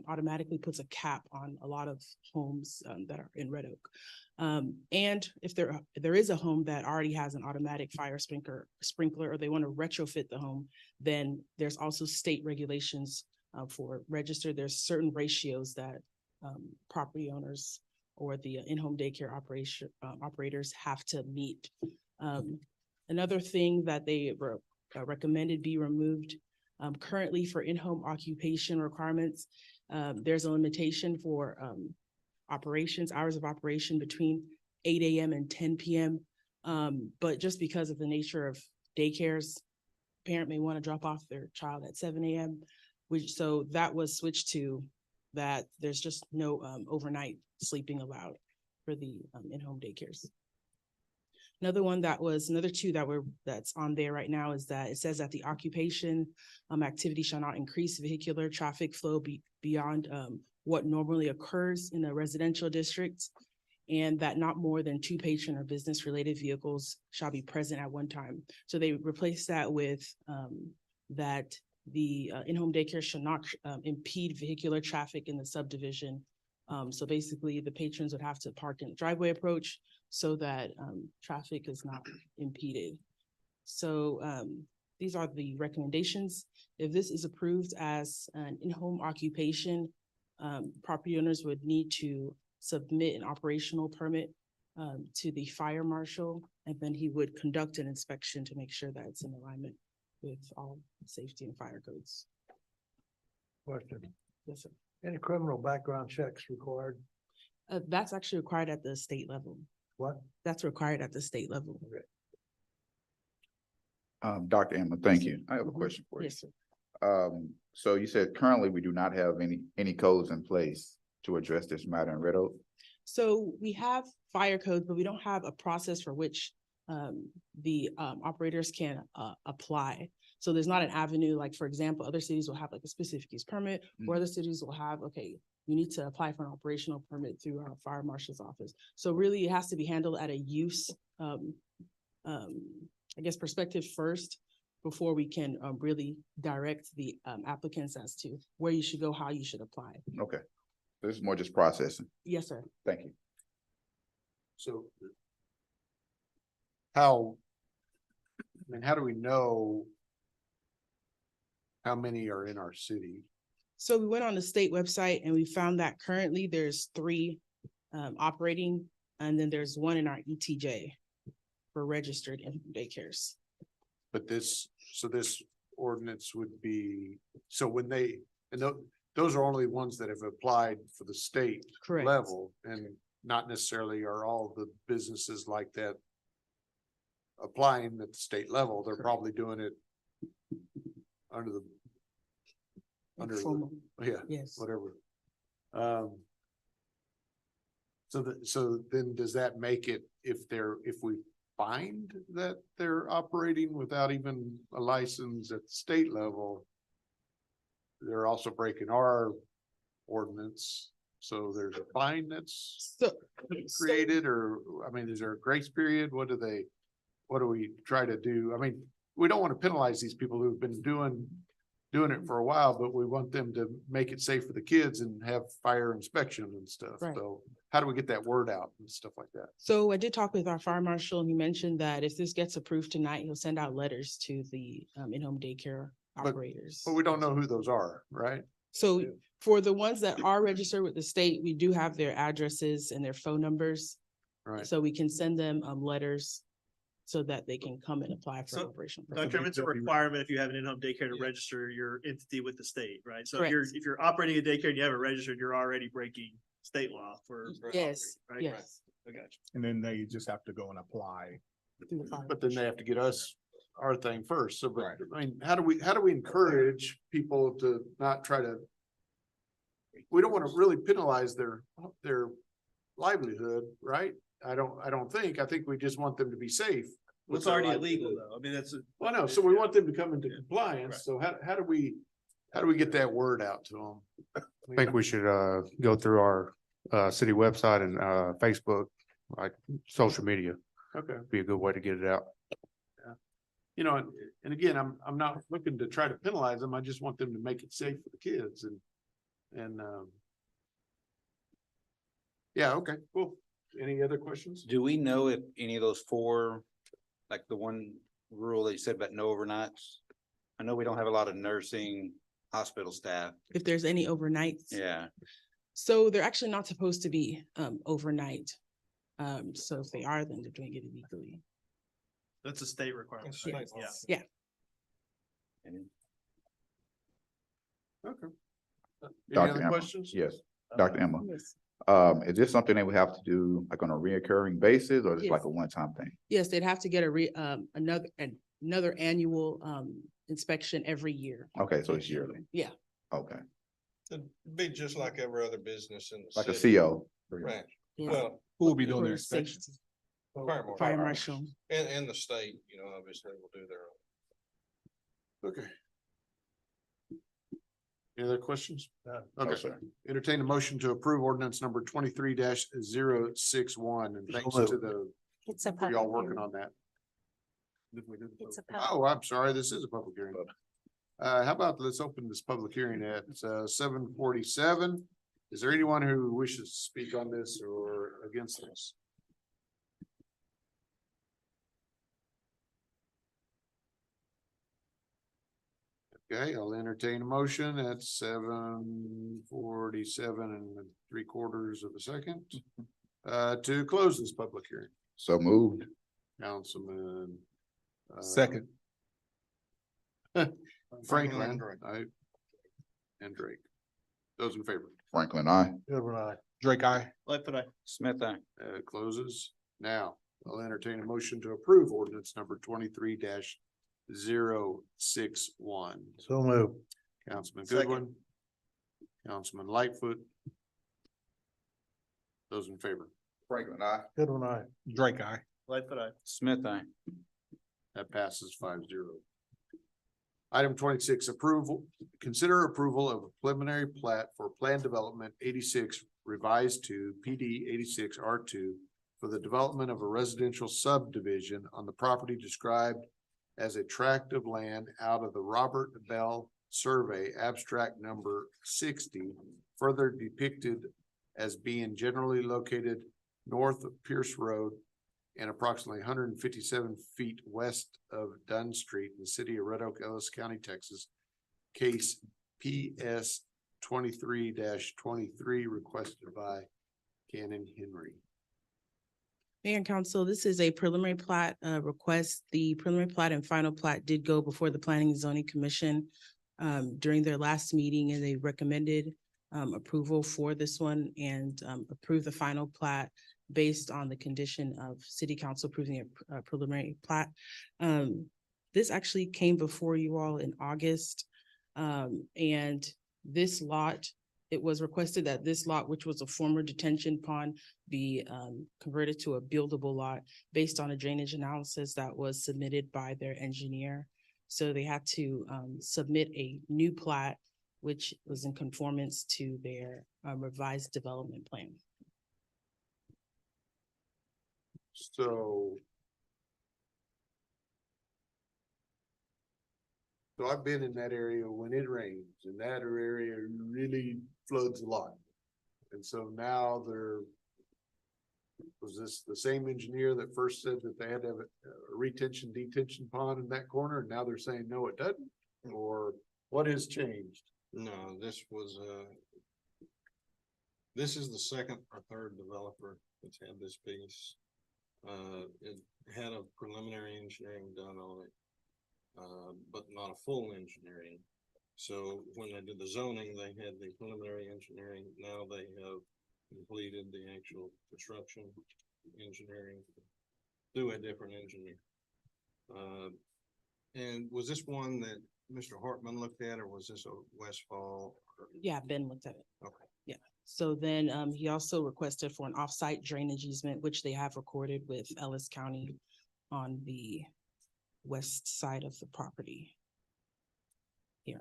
automatically puts a cap on a lot of homes that are in Red Oak. And if there is a home that already has an automatic fire sprinkler, or they want to retrofit the home, then there's also state regulations for register. There's certain ratios that property owners or the in-home daycare operators have to meet. Another thing that they recommended be removed currently for in-home occupation requirements, there's a limitation for hours of operation between 8 a.m. and 10 p.m. But just because of the nature of daycares, parent may want to drop off their child at 7 a.m. So that was switched to that there's just no overnight sleeping allowed for the in-home daycares. Another two that's on there right now is that it says that the occupation activity shall not increase vehicular traffic flow beyond what normally occurs in a residential district, and that not more than 2 patron or business related vehicles shall be present at one time. So they replaced that with that the in-home daycare shall not impede vehicular traffic in the subdivision. So basically the patrons would have to park in the driveway approach so that traffic is not impeded. So these are the recommendations. If this is approved as an in-home occupation, property owners would need to submit an operational permit to the fire marshal, and then he would conduct an inspection to make sure that it's in alignment with all safety and fire codes. Question. Yes, sir. Any criminal background checks required? That's actually required at the state level. What? That's required at the state level. Dr. Emma, thank you. I have a question for you. Yes, sir. So you said currently we do not have any codes in place to address this matter in Red Oak? So we have fire codes, but we don't have a process for which the operators can apply. So there's not an avenue, like for example, other cities will have like a specific use permit, or other cities will have, okay, you need to apply for an operational permit through our fire marshal's office. So really it has to be handled at a use, I guess, perspective first, before we can really direct the applicants as to where you should go, how you should apply. Okay. This is more just processing. Yes, sir. Thank you. So how do we know how many are in our city? So we went on the state website and we found that currently there's 3 operating, and then there's 1 in our ETJ for registered in daycares. But this ordinance would be, so when those are only ones that have applied for the state Correct. level, and not necessarily are all the businesses like that applying at the state level. They're probably doing it under Yes. whatever. So then does that make it, if we find that they're operating without even a license at the state level, they're also breaking our ordinance, so there's a fine that's created, or, I mean, is there a grace period? What what do we try to do? I mean, we don't want to penalize these people who've been doing it for a while, but we want them to make it safe for the kids and have fire inspection and stuff. Right. So how do we get that word out and stuff like that? So I did talk with our fire marshal and he mentioned that if this gets approved tonight, he'll send out letters to the in-home daycare operators. But we don't know who those are, right? So for the ones that are registered with the state, we do have their addresses and their phone numbers. Right. So we can send them letters so that they can come and apply for So, operation. Dr. Chairman, it's a requirement if you have an in-home daycare to register your entity with the state, right? So if you're operating a daycare and you have it registered, you're already breaking state law for. Yes, operating, right? yes. I got you. And then they just have to go and apply. Through the fire But then they have to get us our thing first. So, but Right. I mean, how do we encourage people to not try to? We don't want to really penalize their livelihood, right? I think we just want them to be safe. Well, it's already illegal though. I mean, that's. Well, no, so we want them to come into compliance. So how do we get that word out to them? I think we should go through our city website and Facebook, like social media, Okay, be a good way to get it out. you know, and again, I'm not looking to try to penalize them. I just want them to make it safe for the kids and yeah, okay, cool. Any other questions? Do we know if any of those four, like the one rule that you said about no overnights? I know we don't have a lot of nursing hospital staff. If there's any overnights. Yeah. So they're actually not supposed to be overnight. So if they are, then they're doing it illegally. That's a state requirement. Yeah. right? Yeah. Yeah. Okay. Any Dr. other Emma? questions? Yes, Dr. Emma. Yes. Is this something that we have to do like on a reoccurring basis or just like Yes. a one-time thing? Yes, they'd have to get another annual inspection every year. Okay, so it's yearly. Yeah. Okay, It'd be just like every other business in the like a city. CO. Right. Yeah. Well, Who will be doing For their inspections? safety. fire Fire marshal. and the state, obviously will do their own. Okay. Any other questions? No, Okay, sir. entertain a motion to approve ordinance number 23-061 and thanks to the, It's a for y'all public working hearing. on that. It's a public. Oh, I'm sorry, this is a public hearing. How about let's open this public hearing at 7:47. Is there anyone who wishes to speak on this or against this? Okay, I'll entertain a motion at 7:47 and 3/4 of a second. To close this public hearing. So moved. Councilman. Second. Franklin, and Drake. Those in favor, Franklin, I. Goodwin, aye. Drake, I. Lightfoot, I. Smith, I. closes. Now, I'll entertain a motion to approve ordinance number 23-061. So moved. Councilman Second. Goodwin. Councilman Lightfoot. Those in favor, Franklin, I. Goodwin, aye. Drake, I. Lightfoot, I. Smith, I. that passes 5-0. Item 26, approval, consider approval of a preliminary plat for Plan Development 86 revised to PD 86 R2 for the development of a residential subdivision on the property described as a tract of land out of the Robert Bell Survey Abstract Number 60, further depicted as being generally located north of Pierce Road and approximately 157 feet west of Dunn Street in the city of Red Oak, Ellis County, Texas. Case PS 23-23 requested by Cannon Henry. Mayor and council, this is a preliminary plat request. The preliminary plat and final plat did go before the Planning and Zoning Commission during their last meeting, and they recommended approval for this one and approve the final plat based on the condition of city council approving a preliminary plat. This actually came before you all in August. And this lot, it was requested that this lot, which was a former detention pond, be converted to a buildable lot based on a drainage analysis that was submitted by their engineer. So they had to submit a new plat, which was in conformance to their revised development plan. So So I've been in that area when it rains, and that area really floods a lot. And so now was this the same engineer that first said that they had to have a retention detention pond in that corner, and now they're saying, no, it doesn't? Or what has changed? No, this is the second or third developer that's had this piece. It had a preliminary engineering done on it, but not a full engineering. So when they did the zoning, they had the preliminary engineering. Now they have completed the actual construction engineering through a different engineer. And was this one that Mr. Hartman looked at, or was this a Westfall? Yeah, Ben looked at it. Okay. Yeah. So then he also requested for an off-site drainage easement, which they have recorded with Ellis County on the west side of the property here.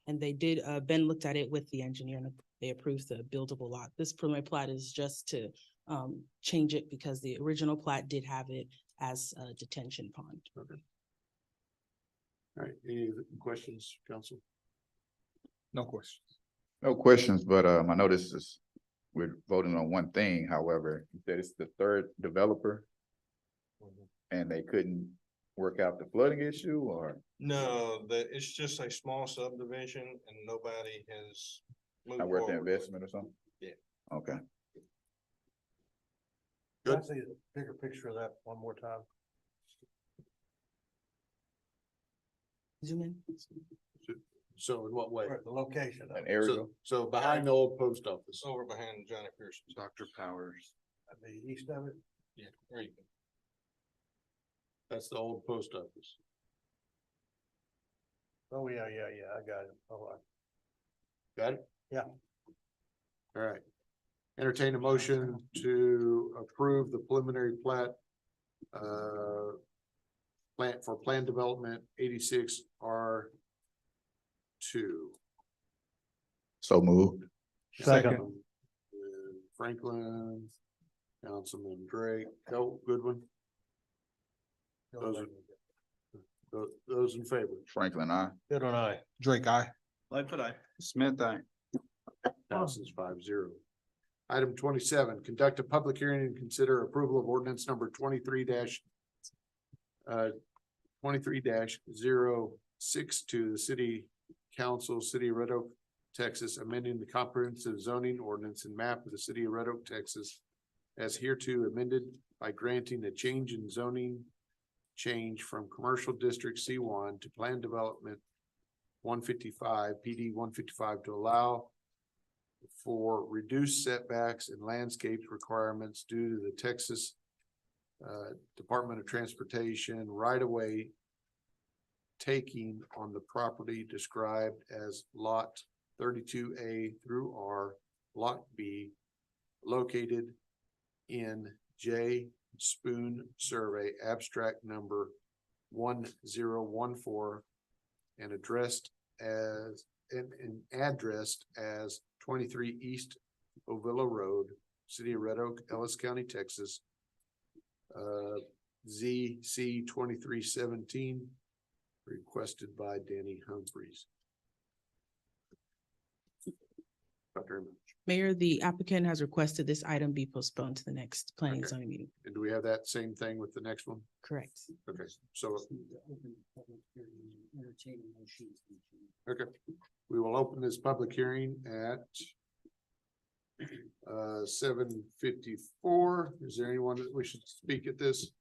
And they did, Ben looked at it with the engineer and they approved the buildable lot. This preliminary plat is just to change it because the original plat did have it as a detention pond. Okay. All right, any questions, council? No questions. No questions, but I know we're voting on one thing, however, you said it's the third developer. And they couldn't work out the flooding issue, or? No, it's just a small subdivision and nobody has moved Not worth the forward. investment or something? Yeah. Okay. Can I see the bigger picture of that one more time? Zoom in. So in what way? Where the location of An it, aerial, So behind the old post office. It's over behind Johnny Pearson. Dr. Powers. the east of it? Yeah, there you go. That's the old post office. Oh, yeah, I got it. Oh, Got it? Yeah. All right. Entertain a motion to approve the preliminary plat. Plant for plan development 86R2. so moved. Second. Franklin, Councilman Drake, Goodwin, those in favor. Franklin, I. Good on I. Drake, I. Lightfoot, aye. Smith, I. Passes 5-0. Item 27, conduct a public hearing and consider approval of ordinance number 23-062, the city council, city of Red Oak, Texas, amending the comprehensive zoning ordinance and map of the city of Red Oak, Texas, as hereto amended by granting a change in zoning change from commercial district C1 to plan development 155, PD 155, to allow for reduced setbacks and landscape requirements due to the Texas Department of Transportation right-of-way taking on the property described as lot 32A through R, lot B, located in J Spoon Survey Abstract Number 1014 and addressed as 23 East Ovilla Road, City of Red Oak, Ellis County, Texas. ZC 2317, requested by Danny Humphreys. Dr. Emmons. Mayor, the applicant has requested this item be postponed to the next planning and Okay. zoning meeting. And do we have that same thing with the next one? Correct. Okay, so. Okay, we will open this public hearing at 7:54. Is there anyone that wishes to speak at this?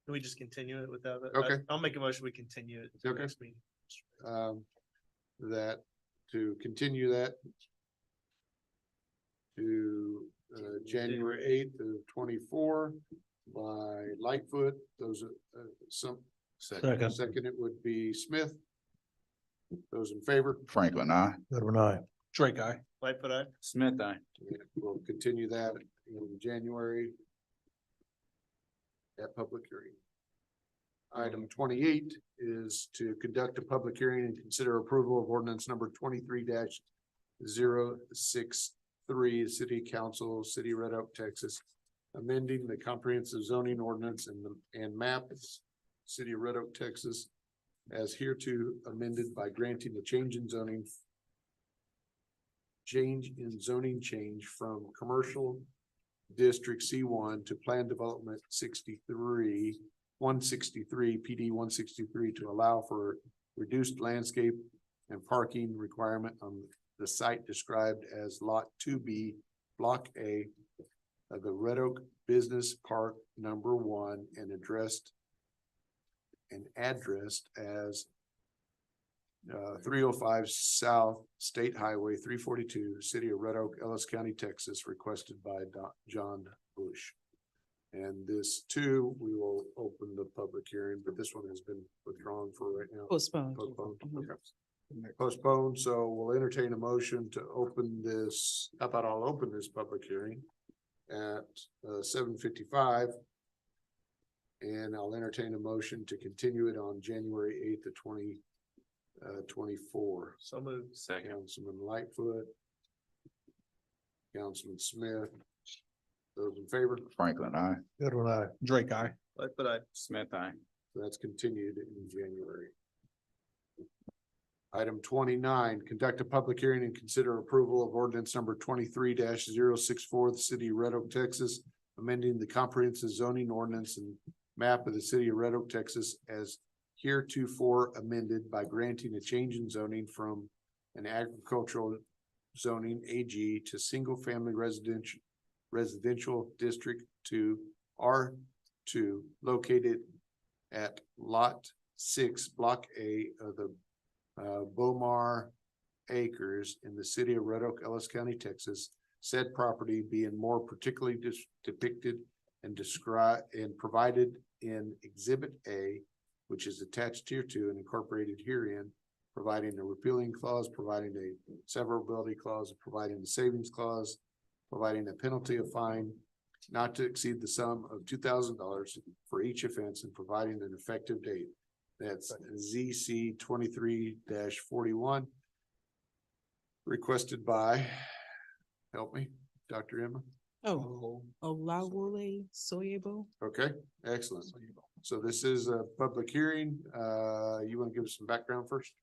Can we just continue it without it? Okay. I'll make a motion, we continue it. to the Okay. next meeting. That to continue that to January 8th of 24 by Lightfoot. Those are some. Second. Second, it would be Smith. Those in favor? Franklin, I. Good on I. Drake, I. Lightfoot, aye. Smith, I. We'll continue that in January. At public hearing. Item 28 is to conduct a public hearing and consider approval of ordinance number 23-063, City Council, City of Red Oak, Texas, amending the comprehensive zoning ordinance and map of City of Red Oak, Texas, as hereto amended by granting a change in zoning. Change in zoning change from commercial district C1 to plan development 163 PD 163 to allow for reduced landscape and parking requirement on the site described as Lot 2B, Block A of the Red Oak Business Park number 1 and addressed as 305 South State Highway 342, City of Red Oak, Ellis County, Texas, requested by John Bush. And this too, we will open the public hearing, but this one has been withdrawn for right now. Postponed. Postponed. Okay. Postponed, so we'll entertain a motion to open this. How about I'll open this public hearing at 7:55. And I'll entertain a motion to continue it on January 8th of 2024. So moved. Second. Councilman Lightfoot. Councilman Smith. Those in favor? Franklin, I. Goodwin, aye. Drake, I. Lightfoot, aye. Smith, I. That's continued in January. Item 29, conduct a public hearing and consider approval of ordinance number 23-064, the city of Red Oak, Texas, amending the comprehensive zoning ordinance and map of the city of Red Oak, Texas as heretofore amended by granting a change in zoning from an agricultural zoning AG to single-family residential district to R2 located at Lot 6, Block A of the Bomar Acres in the city of Red Oak, Ellis County, Texas. Said property being more particularly depicted and described and provided in Exhibit A, which is attached here to and incorporated herein, providing a repealing clause, providing a severability clause, providing a savings clause, providing a penalty of fine not to exceed the sum of $2,000 for each offense, and providing an effective date. That's ZC 23-41. Requested by, help me, Dr. Emma. Oh, Olawale Soyebo. Okay, excellent. So this is a public hearing. You want to give us some background first?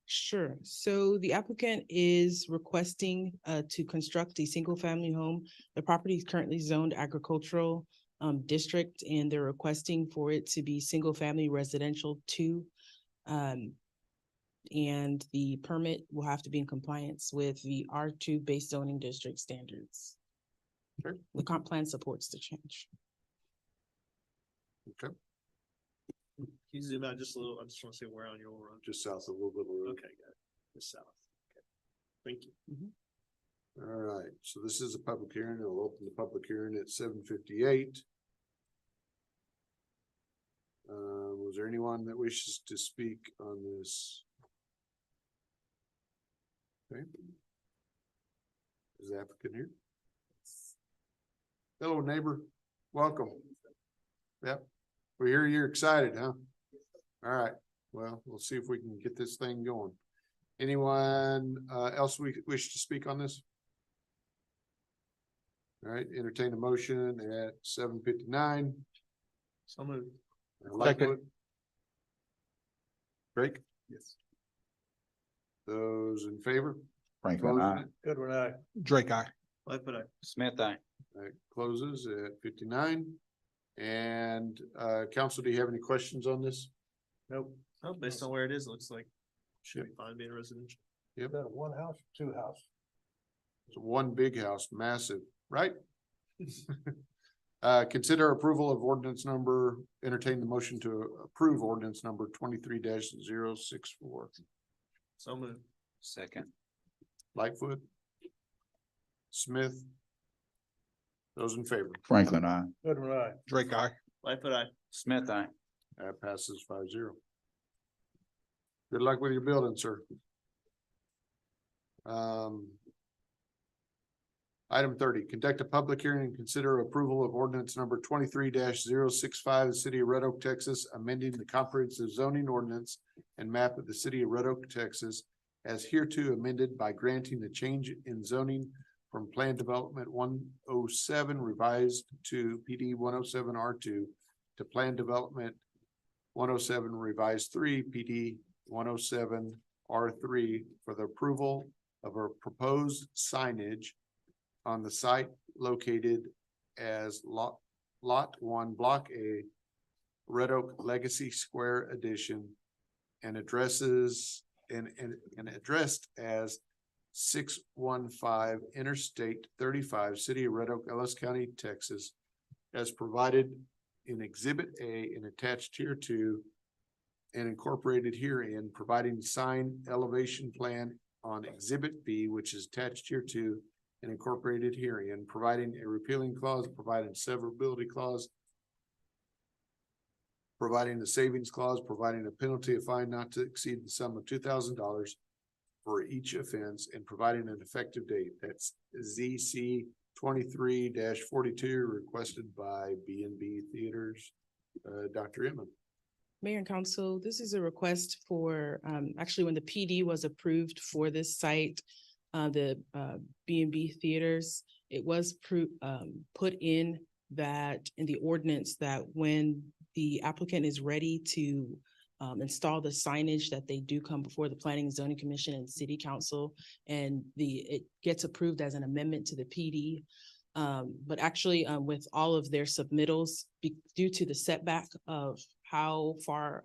Sure. So the applicant is requesting to construct a single-family home. The property is currently zoned agricultural district, and they're requesting for it to be single-family residential 2. And the permit will have to be in compliance with the R2 base zoning district standards. Okay. The comp plan supports the change. Okay, Can you zoom out just a little? I just want to see where on your road. just south of Little Road. Okay, got it. Just south. Okay. Thank you. All right, so this is a public hearing. I'll open the public hearing at 7:58. Was there anyone that wishes to speak on this? Okay. Is the applicant here? Hello, neighbor. Welcome. Yep, we hear you're excited, huh? All right, well, we'll see if we can get this thing going. Anyone else we wish to speak on this? All right, entertain a motion at 7:59. So moved. Lightfoot. Drake, Yes. those in favor? Franklin, I. Closes Goodwin, aye. Drake, I. Lightfoot, aye. Smith, I. it- it closes at 59. And council, do you have any questions on this? Nope. Oh, based on where it is, it looks like should be fine being residential. Is that one house, two house? It's one big house, massive, right? Consider approval of ordinance number, entertain the motion to approve ordinance number 23-064. So moved. Second. Lightfoot. Smith. Those in favor? Franklin, I. Goodwin, aye. Drake, I. Lightfoot, aye. Smith, I. That passes 5-0. Good luck with your building, sir. Item 30, conduct a public hearing and consider approval of ordinance number 23-065, the city of Red Oak, Texas, amending the comprehensive zoning ordinance and map of the city of Red Oak, Texas, as hereto amended by granting a change in zoning from Plan Development 107 revised to PD 107 R2 to Plan Development 107 revised 3 PD 107 R3 for the approval of a proposed signage on the site located as lot 1, block A, Red Oak Legacy Square Edition, and addresses and addressed as 615 Interstate 35, City of Red Oak, Ellis County, Texas, as provided in Exhibit A and attached here to and incorporated herein, providing sign elevation plan on Exhibit B, which is attached here to and incorporated herein, providing a repealing clause, providing severability clause, providing a savings clause, providing a penalty of fine not to exceed the sum of $2,000 for each offense, and providing an effective date. That's ZC 23-42 requested by B&B Theaters. Dr. Inman. Mayor and Council, this is a request for, actually, when the PD was approved for this site, the B&B Theaters, it was put in that, in the ordinance, that when the applicant is ready to install the signage, that they do come before the Planning and Zoning Commission and City Council, and it gets approved as an amendment to the PD. But actually, with all of their submittals, due to the setback of how far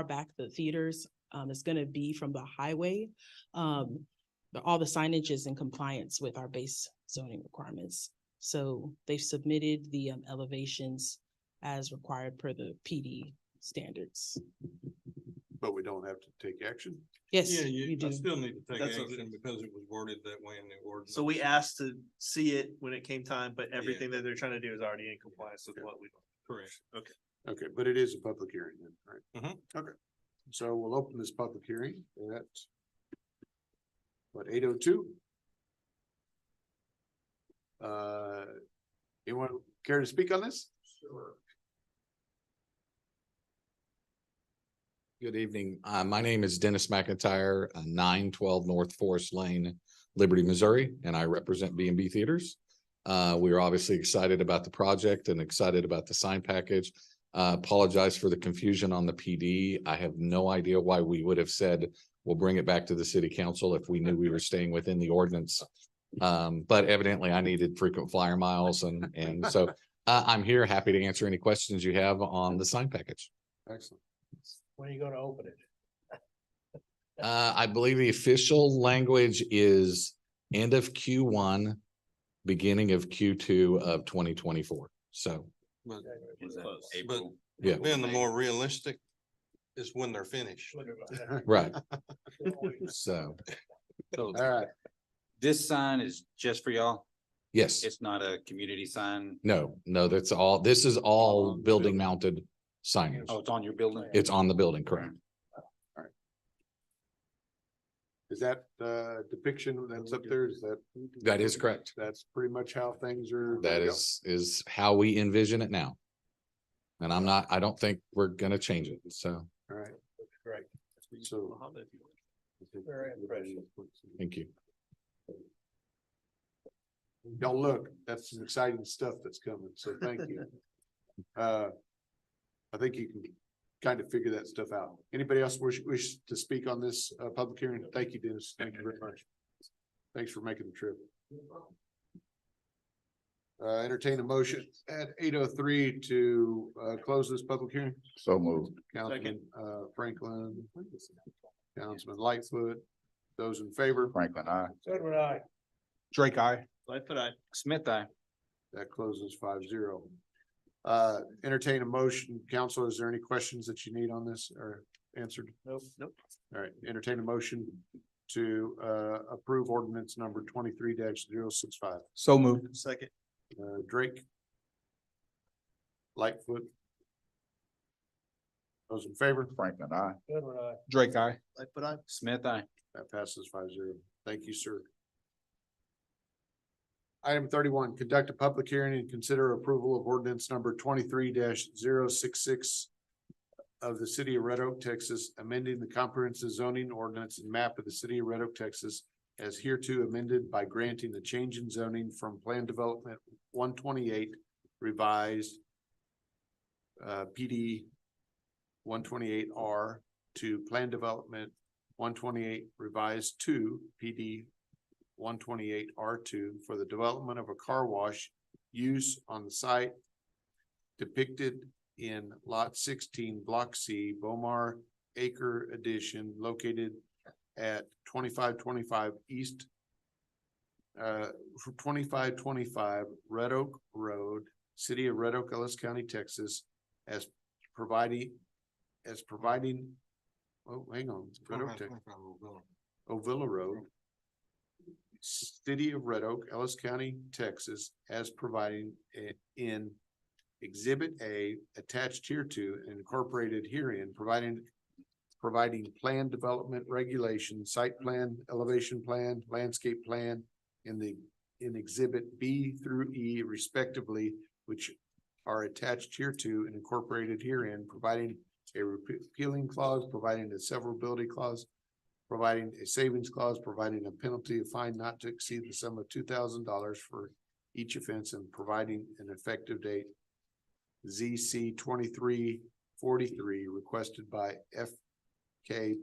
back the theaters is going to be from the highway, all the signage is in compliance with our base zoning requirements. So they've submitted the elevations as required per the PD standards. But we don't have to take action. Yes, Yeah, you do. I still need to take That's what- action because it was worded that way in the ordinance. So we asked to see it when it came time, but everything that they're trying to do is already in compliance with what we. Correct. Okay. Okay, but it is a public hearing then, right? Mhm. Okay, so we'll open this public hearing at what, 8:02? Anyone care to speak on this? Sure. Good evening. My name is Dennis McIntyre, 912 North Forest Lane, Liberty, Missouri, and I represent B&B Theaters. We are obviously excited about the project and excited about the sign package. Apologize for the confusion on the PD. I have no idea why we would have said we'll bring it back to the city council if we knew we were staying within the ordinance. But evidently I needed frequent flyer miles and so I'm here, happy to answer any questions you have on the sign package. Excellent. When are you gonna open it? I believe the official language is end of Q1, beginning of Q2 of 2024. So, But April. yeah, then the more realistic is when they're finished. right. So, All right, This sign is just for y'all? yes, It's not a community sign? no, this is all building mounted signage. Oh, it's on your building? It's on the building, correct? is that depiction that's up there? Is that? That is correct. That's pretty much how things are. That is how we envision it now. And I don't think we're gonna change it, so, All right, Great. so. Very impressive. thank you. Don't look, that's some exciting stuff that's coming, so thank you. I think you can kind of figure that stuff out. Anybody else wish to speak on this public hearing? Thank you, Dennis. Thank you very much. Thanks for making the trip. Entertain a motion at 8:03 to close this public hearing. So moved. Councilman Franklin, Councilman Lightfoot, those in favor? Franklin, I. So would I. Drake, I. Smith, I. That closes 5-0. Entertain a motion. Council, is there any questions that you need on this or answered? Nope. All right, entertain a motion to approve ordinance number 23-065. So moved. Second. Drake. Lightfoot. Those in favor? Franklin, I. So would I. Drake, I. Smith, I. That passes 5-0. Thank you, sir. Item 31, conduct a public hearing and consider approval of ordinance number 23-066 of the city of Red Oak, Texas, amending the comprehensive zoning ordinance and map of the city of Red Oak, Texas, as hereto amended by granting a change in zoning from Plan Development 128 revised PD 128R to Plan Development 128 revised to PD 128R2 for the development of a car wash use on the site depicted in Lot 16, Block C, Bomar Acre Edition, located at 2525 East 2525 Red Oak Road, City of Red Oak, Ellis County, Texas, as providing, oh, hang on, Red Oak, Ovilla Road, City of Red Oak, Ellis County, Texas, as providing in Exhibit A attached here to and incorporated herein, providing plan development regulation, site plan, elevation plan, landscape plan in Exhibit B through E respectively, which are attached here to and incorporated herein, providing a repealing clause, providing a severability clause, providing a savings clause, providing a penalty of fine not to exceed the sum of $2,000 for each offense, and providing an effective date ZC 2343 requested by FK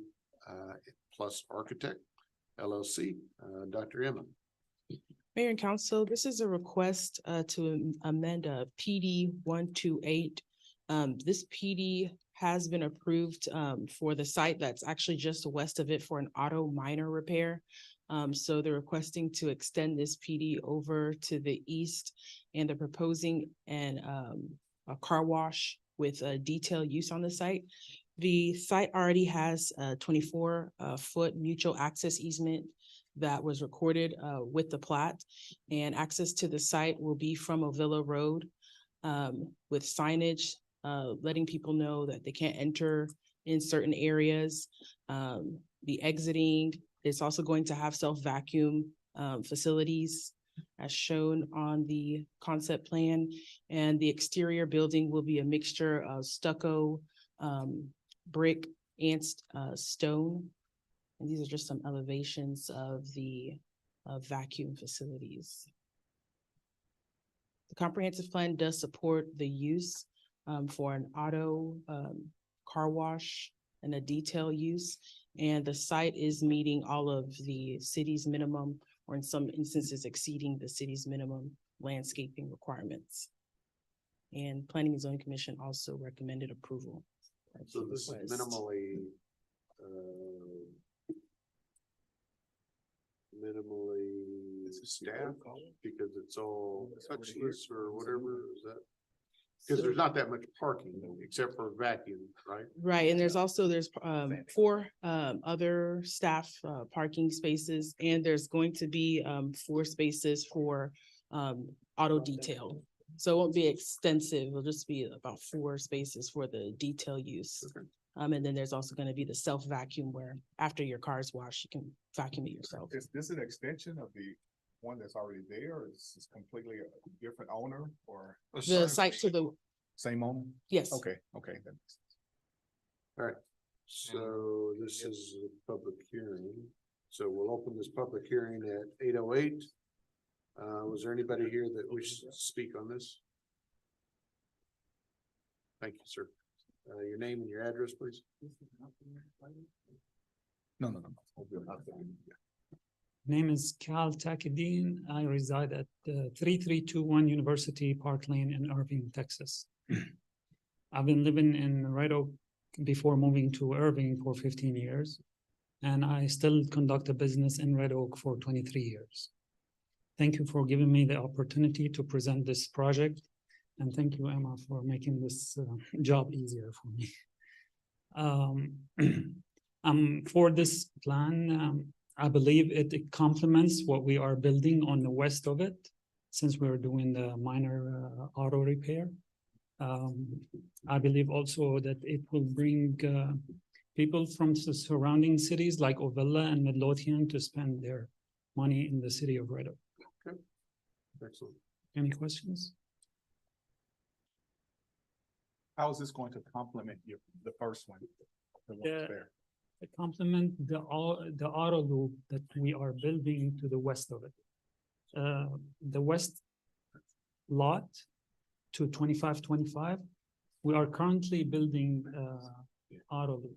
Plus Architect LLC. Dr. Emma. Mayor and Council, this is a request to amend PD 128. This PD has been approved for the site that's actually just west of it for an auto minor repair. So they're requesting to extend this PD over to the east, and they're proposing a car wash with a detail use on the site. The site already has a 24-foot mutual access easement that was recorded with the plat, and access to the site will be from Ovilla Road with signage letting people know that they can't enter in certain areas. The exiting is also going to have self-vacuum facilities as shown on the concept plan, and the exterior building will be a mixture of stucco, brick, and stone. And these are just some elevations of the vacuum facilities. The comprehensive plan does support the use for an auto car wash and a detail use, and the site is meeting all of the city's minimum, or in some instances exceeding the city's minimum landscaping requirements. And Planning and Zoning Commission also recommended approval. So this is minimally staffed because it's all touchless or whatever, is that? Because there's not that much parking except for vacuum, right? Right, and there's 4 other staff parking spaces, and there's going to be 4 spaces for auto detail. So it won't be extensive, it'll just be about 4 spaces for the detail use. Okay. And then there's also gonna be the self vacuum where after your car's washed, you can vacuum it yourself. Is this an extension of the one that's already there, or is this completely a different owner, or? The site to the, Same owner? yes. Okay, okay. That makes sense. All right, so this is a public hearing. So we'll open this public hearing at 8:08. Was there anybody here that wishes to speak on this? Thank you, sir. Your name and your address, please. No. Name is Kal Takideen. I reside at 3321 University Park Lane in Irving, Texas. I've been living in Red Oak before moving to Irving for 15 years, and I still conduct a business in Red Oak for 23 years. Thank you for giving me the opportunity to present this project, and thank you, Emma, for making this job easier for me. For this plan, I believe it complements what we are building on the west of it, since we're doing the minor auto repair. I believe also that it will bring people from the surrounding cities like Ovilla and Midlothian to spend their money in the city of Red Oak. Okay. Excellent. Any questions? How is this going to complement the first one? The one that's there? To complement the auto loop that we are building to the west of it. The west lot to 2525, we are currently building auto loop.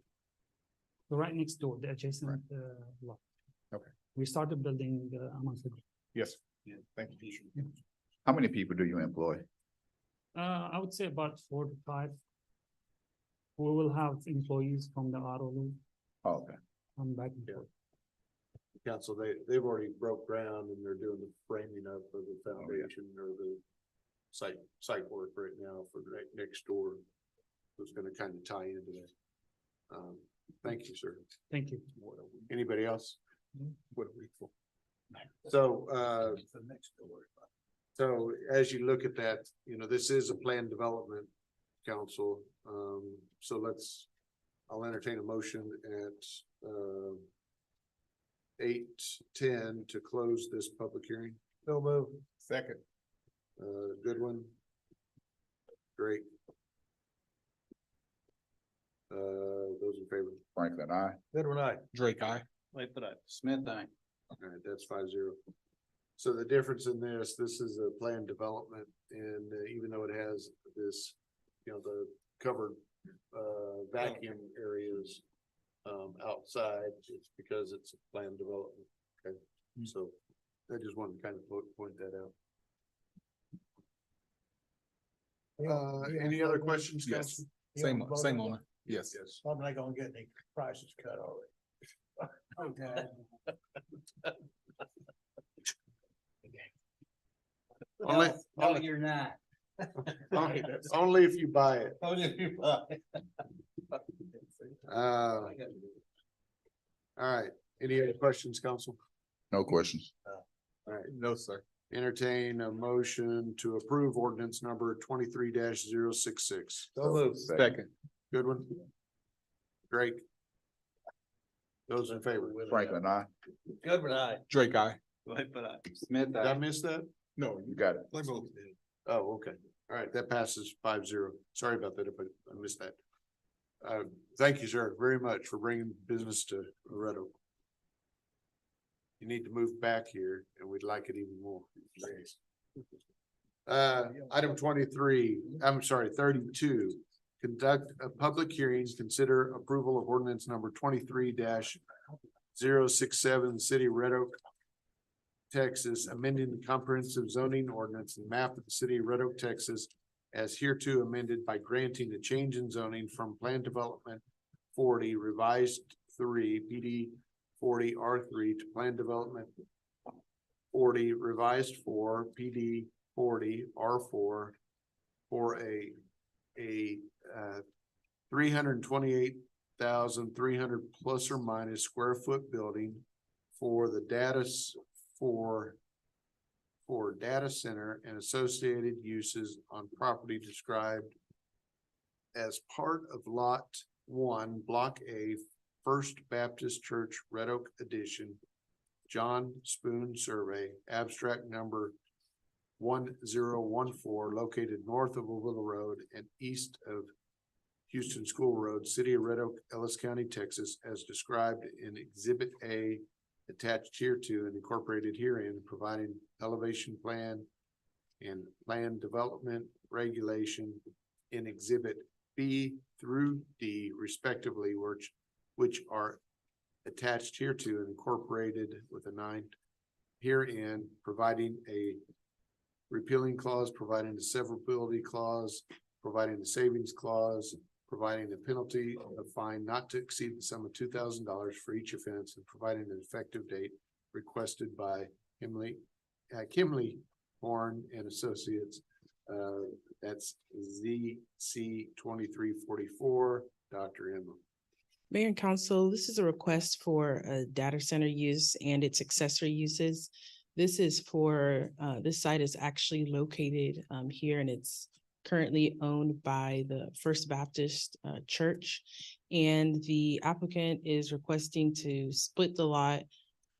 So right next door, the adjacent lot. Okay. We started building a month ago. Yes. Yeah, thank you. How many people do you employ? I would say about 4 to 5. We will have employees from the auto loop Oh, okay. come back and forth. Council, they've already broke ground and they're doing the framing up of the foundation or the site work right now for the next door. It's gonna kind of tie into that. Thank you, sir. Thank you. Anybody else? What a week for. So, so as you look at that, this is a planned development council. So I'll entertain a motion at, 8:10 to close this public hearing. So move. Second. Goodwin. Great. Those in favor? Franklin, I. Goodwin, aye. Drake, I. Smith, I. All right, that's 5-0. So the difference in this is a planned development, and even though it has this, the covered vacuum areas outside, it's because it's a planned development. Okay, so I just wanted to kind of point that out. Any other questions, Yes. Council? Same owner. Yes. Yes. I'm not gonna get any prices cut already. Okay. Only, you're not. only if you buy it. Only if you buy. All right, any other questions, Council? No questions. All right, No, sir. entertain a motion to approve ordinance number 23-066. So move. Second. Goodwin? Drake? Those in favor? Franklin, I. Goodwin, aye. Drake, I. Smith, Did I I. miss that? No, you got it. They both did. Oh, okay. All right, that passes 5-0. Sorry about that if I missed that. Thank you, sir, very much for bringing business to Red Oak. You need to move back here and we'd like it even more. Item 32, conduct a public hearing, consider approval of ordinance number 23-067, City of Red Oak, Texas, amending the comprehensive zoning ordinance and map of the city of Red Oak, Texas, as hereto amended by granting a change in zoning from Plan Development 40 revised 3 PD 40 R3 to Plan Development 40 revised 4 PD 40 R4 for a 328,300 plus or minus square foot building for the for data center and associated uses on property described as part of Lot 1, Block A, First Baptist Church, Red Oak Edition, John Spoon Survey, abstract number 1014, located north of Willow Road and east of Houston School Road, City of Red Oak, Ellis County, Texas, as described in Exhibit A, attached here to and incorporated herein, providing elevation plan and plan development regulation in Exhibit B through D respectively, which are attached here to and incorporated with a 9 herein, providing a repealing clause, providing a severability clause, providing a savings clause, providing a penalty of fine not to exceed the sum of $2,000 for each offense, and providing an effective date requested by Kimley Horn and Associates. That's ZC 2344, Dr. Emma. Mayor and Council, this is a request for a data center use and its accessory uses. This is for, this site is actually located here, and it's currently owned by the First Baptist Church. And the applicant is requesting to split the lot,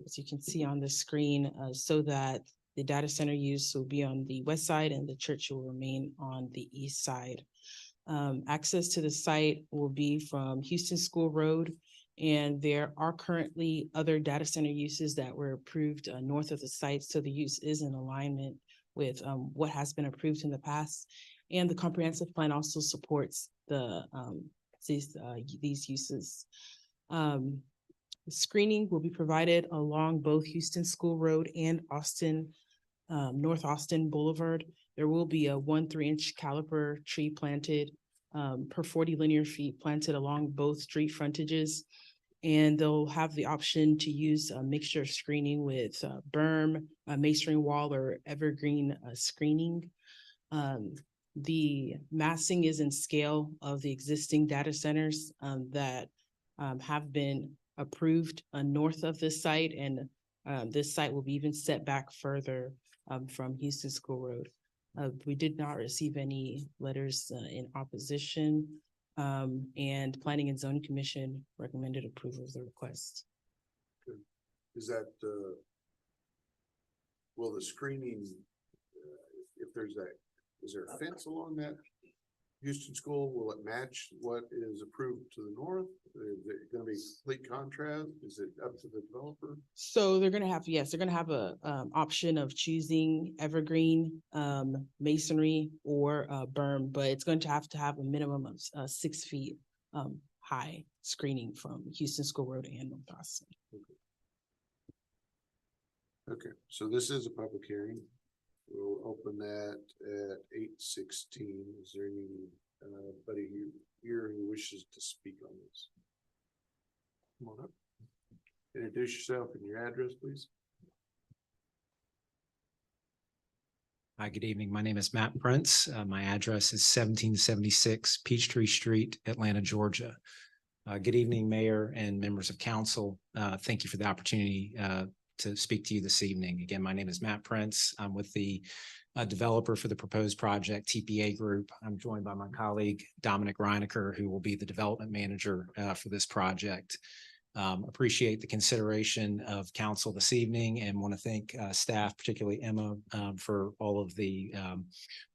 as you can see on the screen, so that the data center use will be on the west side and the church will remain on the east side. Access to the site will be from Houston School Road, and there are currently other data center uses that were approved north of the site, so the use is in alignment with what has been approved in the past. And the comprehensive plan also supports the these uses. Screening will be provided along both Houston School Road and North Austin Boulevard. There will be a 1 3-inch caliper tree planted per 40 linear feet planted along both street frontages. And they'll have the option to use a mixture of screening with berm, masonry wall, or evergreen screening. The massing is in scale of the existing data centers that have been approved north of this site, and this site will be even set back further from Houston School Road. We did not receive any letters in opposition, and Planning and Zoning Commission recommended approval of the request. Is that, will the screening, if there's that, is there a fence along that Houston School? Will it match what is approved to the north? Is it gonna be complete contrast? Is it up to the developer? So they're gonna have, yes, they're gonna have a option of choosing evergreen, masonry, or berm, but it's going to have a minimum of 6 feet high screening from Houston School Road and North Austin. Okay, so this is a public hearing. We'll open that at 8:16. Is there anybody here who wishes to speak on this? Come on up. Introduce yourself and your address, please. Hi, good evening. My name is Matt Prince. My address is 1776 Peachtree Street, Atlanta, Georgia. Good evening, Mayor and members of council. Thank you for the opportunity to speak to you this evening. Again, my name is Matt Prince. I'm with the developer for the proposed project, TPA Group. I'm joined by my colleague, Dominic Reinecker, who will be the development manager for this project. Appreciate the consideration of council this evening and want to thank staff, particularly Emma, for all of the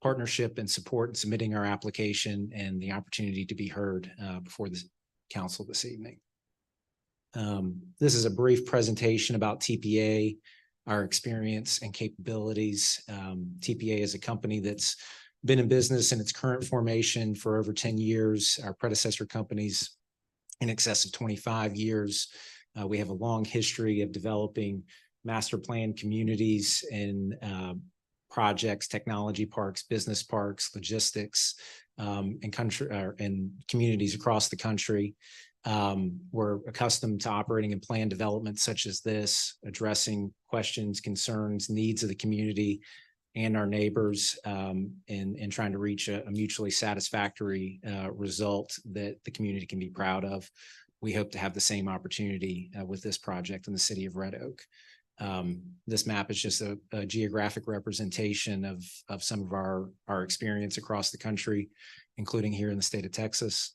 partnership and support in submitting our application and the opportunity to be heard before the council this evening. This is a brief presentation about TPA, our experience and capabilities. TPA is a company that's been in business in its current formation for over 10 years. Our predecessor companies in excess of 25 years. We have a long history of developing master plan communities in projects, technology parks, business parks, logistics, and communities across the country. We're accustomed to operating in plan development such as this, addressing questions, concerns, needs of the community and our neighbors, and trying to reach a mutually satisfactory result that the community can be proud of. We hope to have the same opportunity with this project in the city of Red Oak. This map is just a geographic representation of some of our experience across the country, including here in the state of Texas.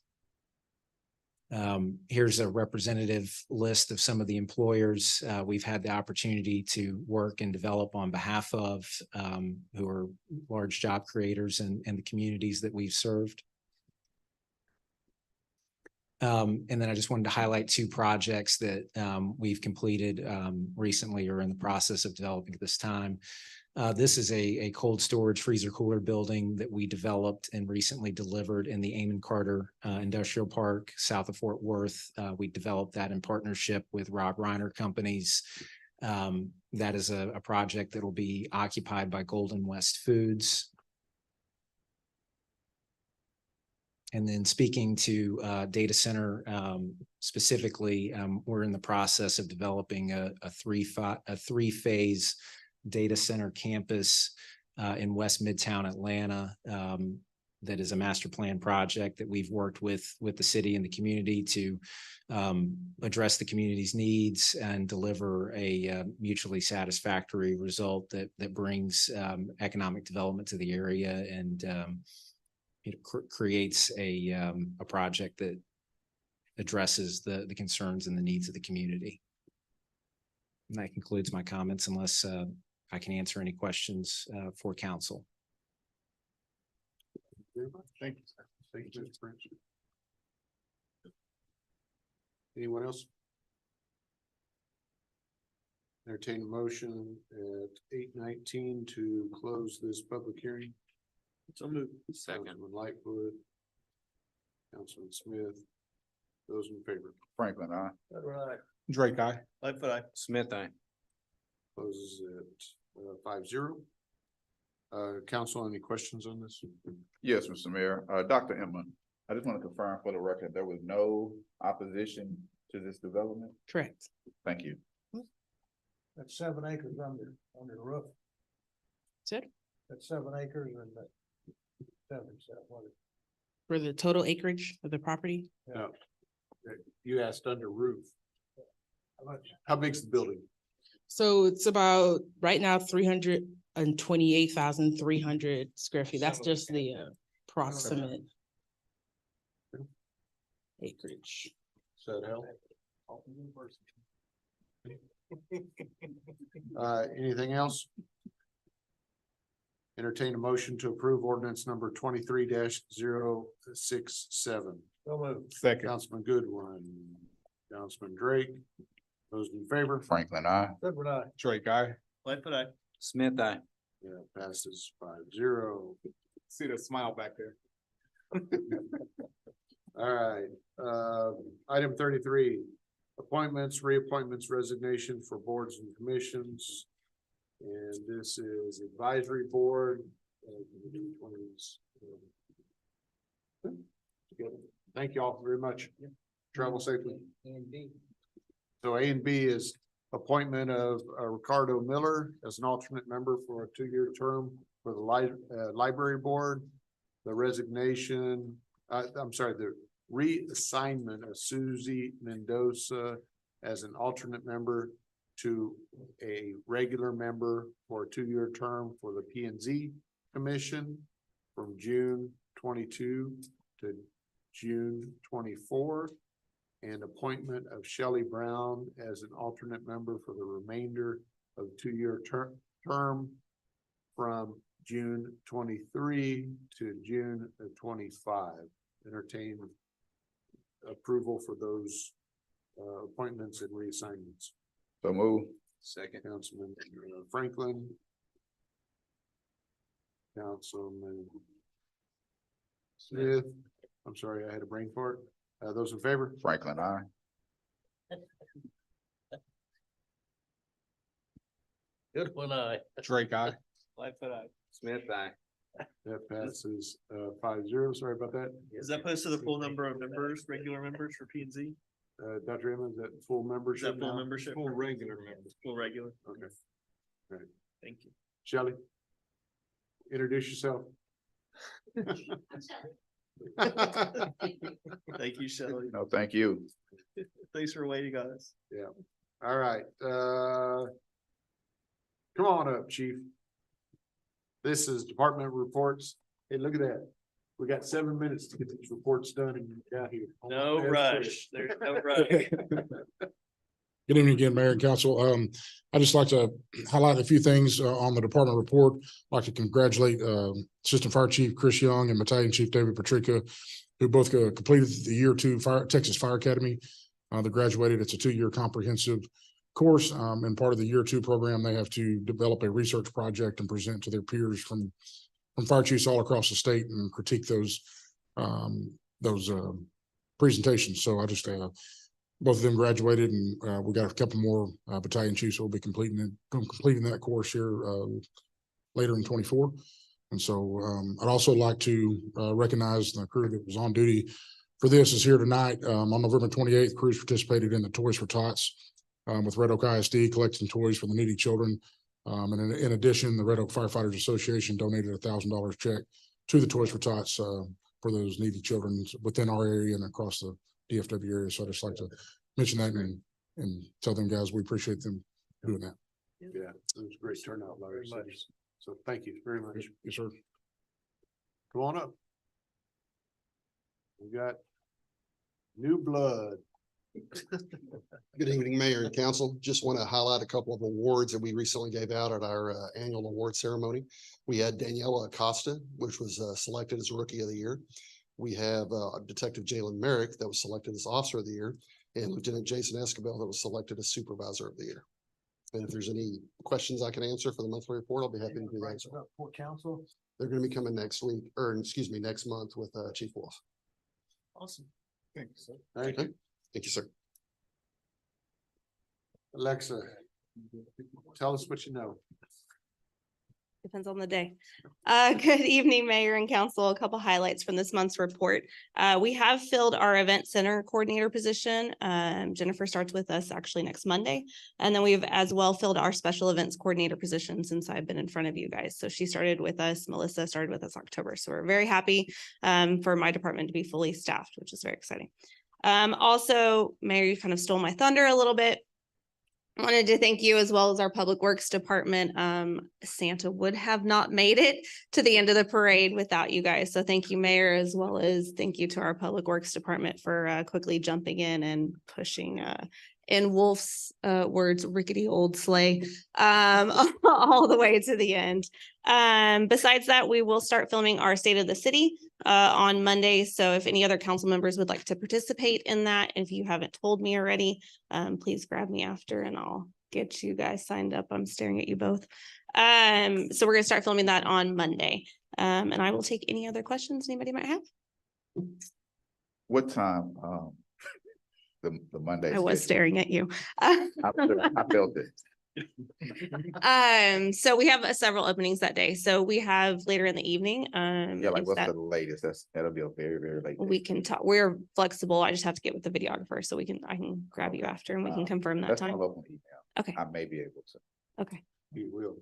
Here's a representative list of some of the employers we've had the opportunity to work and develop on behalf of, who are large job creators in the communities that we've served. And then I just wanted to highlight 2 projects that we've completed recently or in the process of developing at this time. This is a cold storage freezer cooler building that we developed and recently delivered in the Amon Carter Industrial Park south of Fort Worth. We developed that in partnership with Rob Reiner Companies. That is a project that will be occupied by Golden West Foods. And then speaking to data center specifically, we're in the process of developing a three-phase data center campus in West Midtown Atlanta. That is a master plan project that we've worked with the city and the community to address the community's needs and deliver a mutually satisfactory result that brings economic development to the area and it creates a project that addresses the concerns and the needs of the community. And that concludes my comments unless I can answer any questions for council. Thank you, sir. Thank you, Mr. Prince. Anyone else? Entertain a motion at 8:19 to close this public hearing. So moved. Second. Lightfoot. Councilman Smith. Those in favor? Franklin, I. Drake, I. Lightfoot, aye. Smith, I. Closes at 5-0. Council, any questions on this? Yes, Mr. Mayor. Dr. Emma, I just want to confirm for the record, there was no opposition to this development? Correct. Thank you. That's 7 acres under the roof. That's it. That's 7 acres and that. What is For the total acreage of the property, No. You asked under roof. how much? How big's the building? so it's about, right now, 328,300 square feet. That's just the approximate acreage. Does that help? Anything else? Entertain a motion to approve ordinance number 23-067. So moved. Second. Councilman Goodwin, Councilman Drake. Those in favor? Franklin, I. Goodwin, aye. Drake, I. Lightfoot, aye. Smith, I. Yeah, passes 5-0. See the smile back there. All right, item 33, appointments, reappointments, resignation for boards and commissions. And this is advisory board. Thank you all very much. Travel safely. So A and B is appointment of Ricardo Miller as an alternate member for a 2-year term for the library board. The resignation, the reassignment of Susie Mendoza as an alternate member to a regular member for a 2-year term for the P and Z Commission from June 22 to June 24. And appointment of Shelley Brown as an alternate member for the remainder of the 2-year term from June 23 to June 25. Entertain approval for those appointments and reassignments. So move. Second. Councilman Franklin. Councilman Smith. I'm sorry, I had a brain fart. Those in favor? Franklin, I. Goodwin, aye. Drake, I. Lightfoot, aye. Smith, I. That passes 5-0. Sorry about that. Does that put us to the full number of members, regular members for P and Z? Dr. Emmons, is that full Is membership that full now? membership? Full regular members. Full regular? Okay. Right. Thank you. Shelley, introduce yourself. Thank you, Shelley. No, thank you. Thanks for waiting on us. Yeah. All right. Come on up, chief. This is department reports. Hey, look at that. We got 7 minutes to get these reports done and get out here. No rush. There's no rush. Good evening again, Mayor and Council. I'd just like to highlight a few things on the department report. I'd like to congratulate Assistant Fire Chief Chris Young and Battalion Chief David Patrica, who both completed the Year 2 Texas Fire Academy. They graduated. It's a 2-year comprehensive course. And part of the Year 2 program, they have to develop a research project and present to their peers from fire chiefs all across the state and critique those presentations. So I just both of them graduated, and we got a couple more battalion chiefs who will be completing that course here later in 24. And so I'd also like to recognize the crew that was on duty for this is here tonight. On November 28th, crews participated in the Toys for Tots with Red Oak ISD, collecting toys for the needy children. And in addition, the Red Oak Firefighters Association donated a $1,000 check to the Toys for Tots for those needy children within our area and across the DFW area. So I'd just like to mention that and tell them guys, we appreciate them doing that. Yeah, it was a great turnout, Larry. So thank you very much. Yes, sir. Come on up. We got new blood. Good evening, Mayor and Council. Just want to highlight a couple of awards that we recently gave out at our annual award ceremony. We had Daniela Acosta, which was selected as Rookie of the Year. We have Detective Jalen Merrick that was selected as Officer of the Year, and Lieutenant Jason Escobar that was selected as Supervisor of the Year. And if there's any questions I can answer for the monthly report, I'll be happy to do that. For council. They're going to be coming next week, or excuse me, next month with Chief Wolf. Awesome. Thank you, sir. Thank you. Thank you, sir. Alexa, tell us what you know. Depends on the day. Good evening, Mayor and Council. A couple highlights from this month's report. We have filled our event center coordinator position. Jennifer starts with us actually next Monday. And then we've as well filled our special events coordinator position since I've been in front of you guys. So she started with us, Melissa started with us October. So we're very happy for my department to be fully staffed, which is very exciting. Also, Mayor, you kind of stole my thunder a little bit. Wanted to thank you as well as our Public Works Department. Santa would have not made it to the end of the parade without you guys. So thank you, Mayor, as well as thank you to our Public Works Department for quickly jumping in and pushing in Wolf's words, rickety old sleigh all the way to the end. Besides that, we will start filming our State of the City on Monday. So if any other council members would like to participate in that, if you haven't told me already, please grab me after and I'll get you guys signed up. I'm staring at you both. So we're gonna start filming that on Monday. And I will take any other questions anybody might have. What time, the Monday? I was staring at you. I felt it. So we have several openings that day. So we have later in the evening. Yeah, like is what's that- the latest? That'll be a very, very late. We can talk, we're flexible. I just have to get with the videographer so I can grab you after and we can confirm that That's time. my local email. Okay. I may be able to. Okay. You will.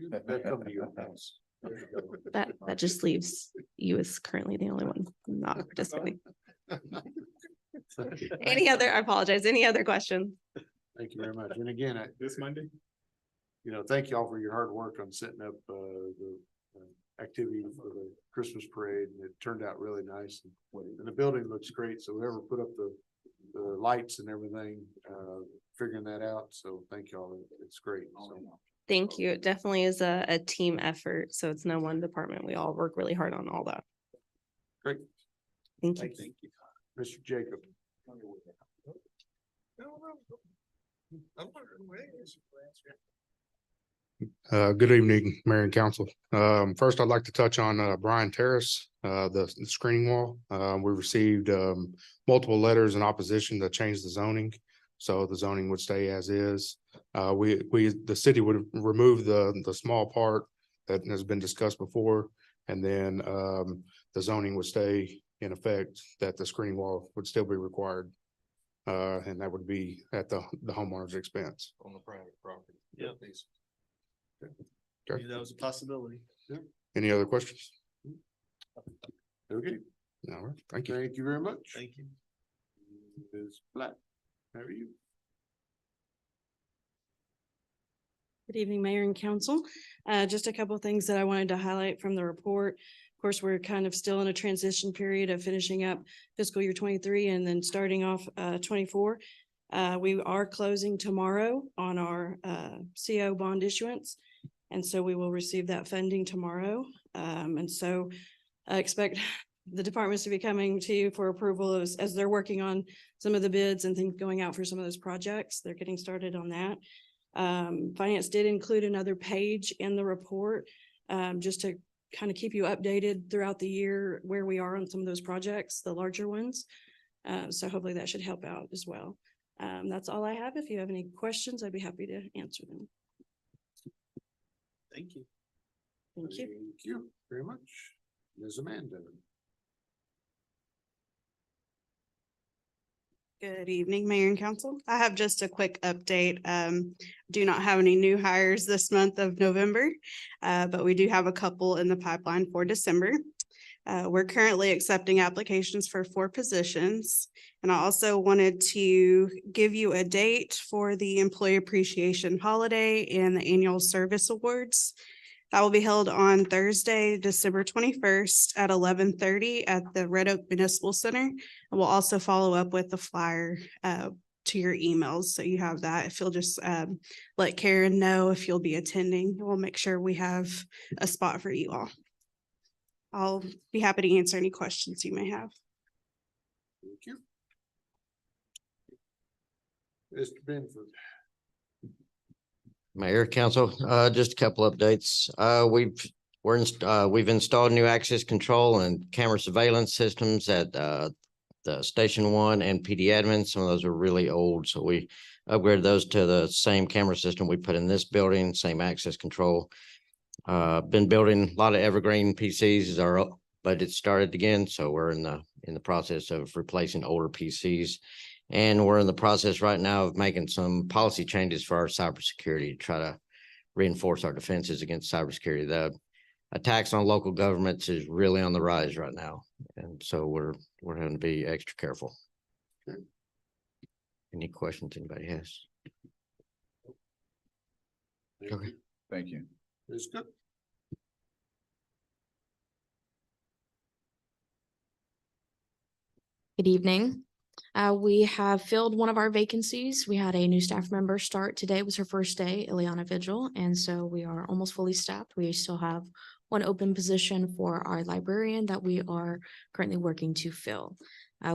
That come to your house. That just leaves you as currently the only one not participating. Any other, I apologize, any other questions? Thank you very much. And again, This Monday? Thank you all for your hard work on setting up the activity for the Christmas parade. And it turned out really nice. And the building looks great. So whoever put up the lights and everything, figuring that out. So thank you all. It's great. So. Thank you. It definitely is a team effort. So it's no one department. We all work really hard on all that. Great. Thank you. Thank you. Mr. Jacob. Good evening, Mayor and Council. First, I'd like to touch on Brian Terrace, the screening wall. We received multiple letters in opposition to change the zoning. So the zoning would stay as is. The city would remove the small part that has been discussed before. And then the zoning would stay in effect, that the screening wall would still be required. And that would be at the homeowner's expense. On the private property. Yep. Okay. That was a possibility. Any other questions? Okay. All right, thank you. Thank you very much. Thank you. Ms. Black, how are you? Good evening, Mayor and Council. Just a couple of things that I wanted to highlight from the report. Of course, we're kind of still in a transition period of finishing up fiscal year 23 and then starting off 24. We are closing tomorrow on our CO bond issuance. And so we will receive that funding tomorrow. And so I expect the departments to be coming to you for approval as they're working on some of the bids and things going out for some of those projects. They're getting started on that. Finance did include another page in the report just to kind of keep you updated throughout the year where we are on some of those projects, the larger ones. So hopefully that should help out as well. That's all I have. If you have any questions, I'd be happy to answer them. Thank you. Thank you. Thank you very much. Ms. Amanda. Good evening, Mayor and Council. I have just a quick update. Do not have any new hires this month of November, but we do have a couple in the pipeline for December. We're currently accepting applications for 4 positions. And I also wanted to give you a date for the Employee Appreciation Holiday and the Annual Service Awards. That will be held on Thursday, December 21st at 11:30 at the Red Oak Municipal Center. And we'll also follow up with the flyer to your emails. So you have that. If you'll just let Karen know if you'll be attending, we'll make sure we have a spot for you all. I'll be happy to answer any questions you may have. Thank you. Mr. Benford. Mayor, Council, just a couple updates. We've installed new access control and camera surveillance systems at Station One and PD Admin. Some of those are really old, so we upgraded those to the same camera system we put in this building, same access control. Been building a lot of evergreen PCs as our budget started again, so we're in the process of replacing older PCs. And we're in the process right now of making some policy changes for our cybersecurity to try to reinforce our defenses against cybersecurity. The attacks on local governments is really on the rise right now. And so we're having to be extra careful. Any questions anybody has? Okay. Thank you. It's good. Good evening. We have filled one of our vacancies. We had a new staff member start today. It was her first day, Ileana Vigil, and so we are almost fully staffed. We still have one open position for our librarian that we are currently working to fill.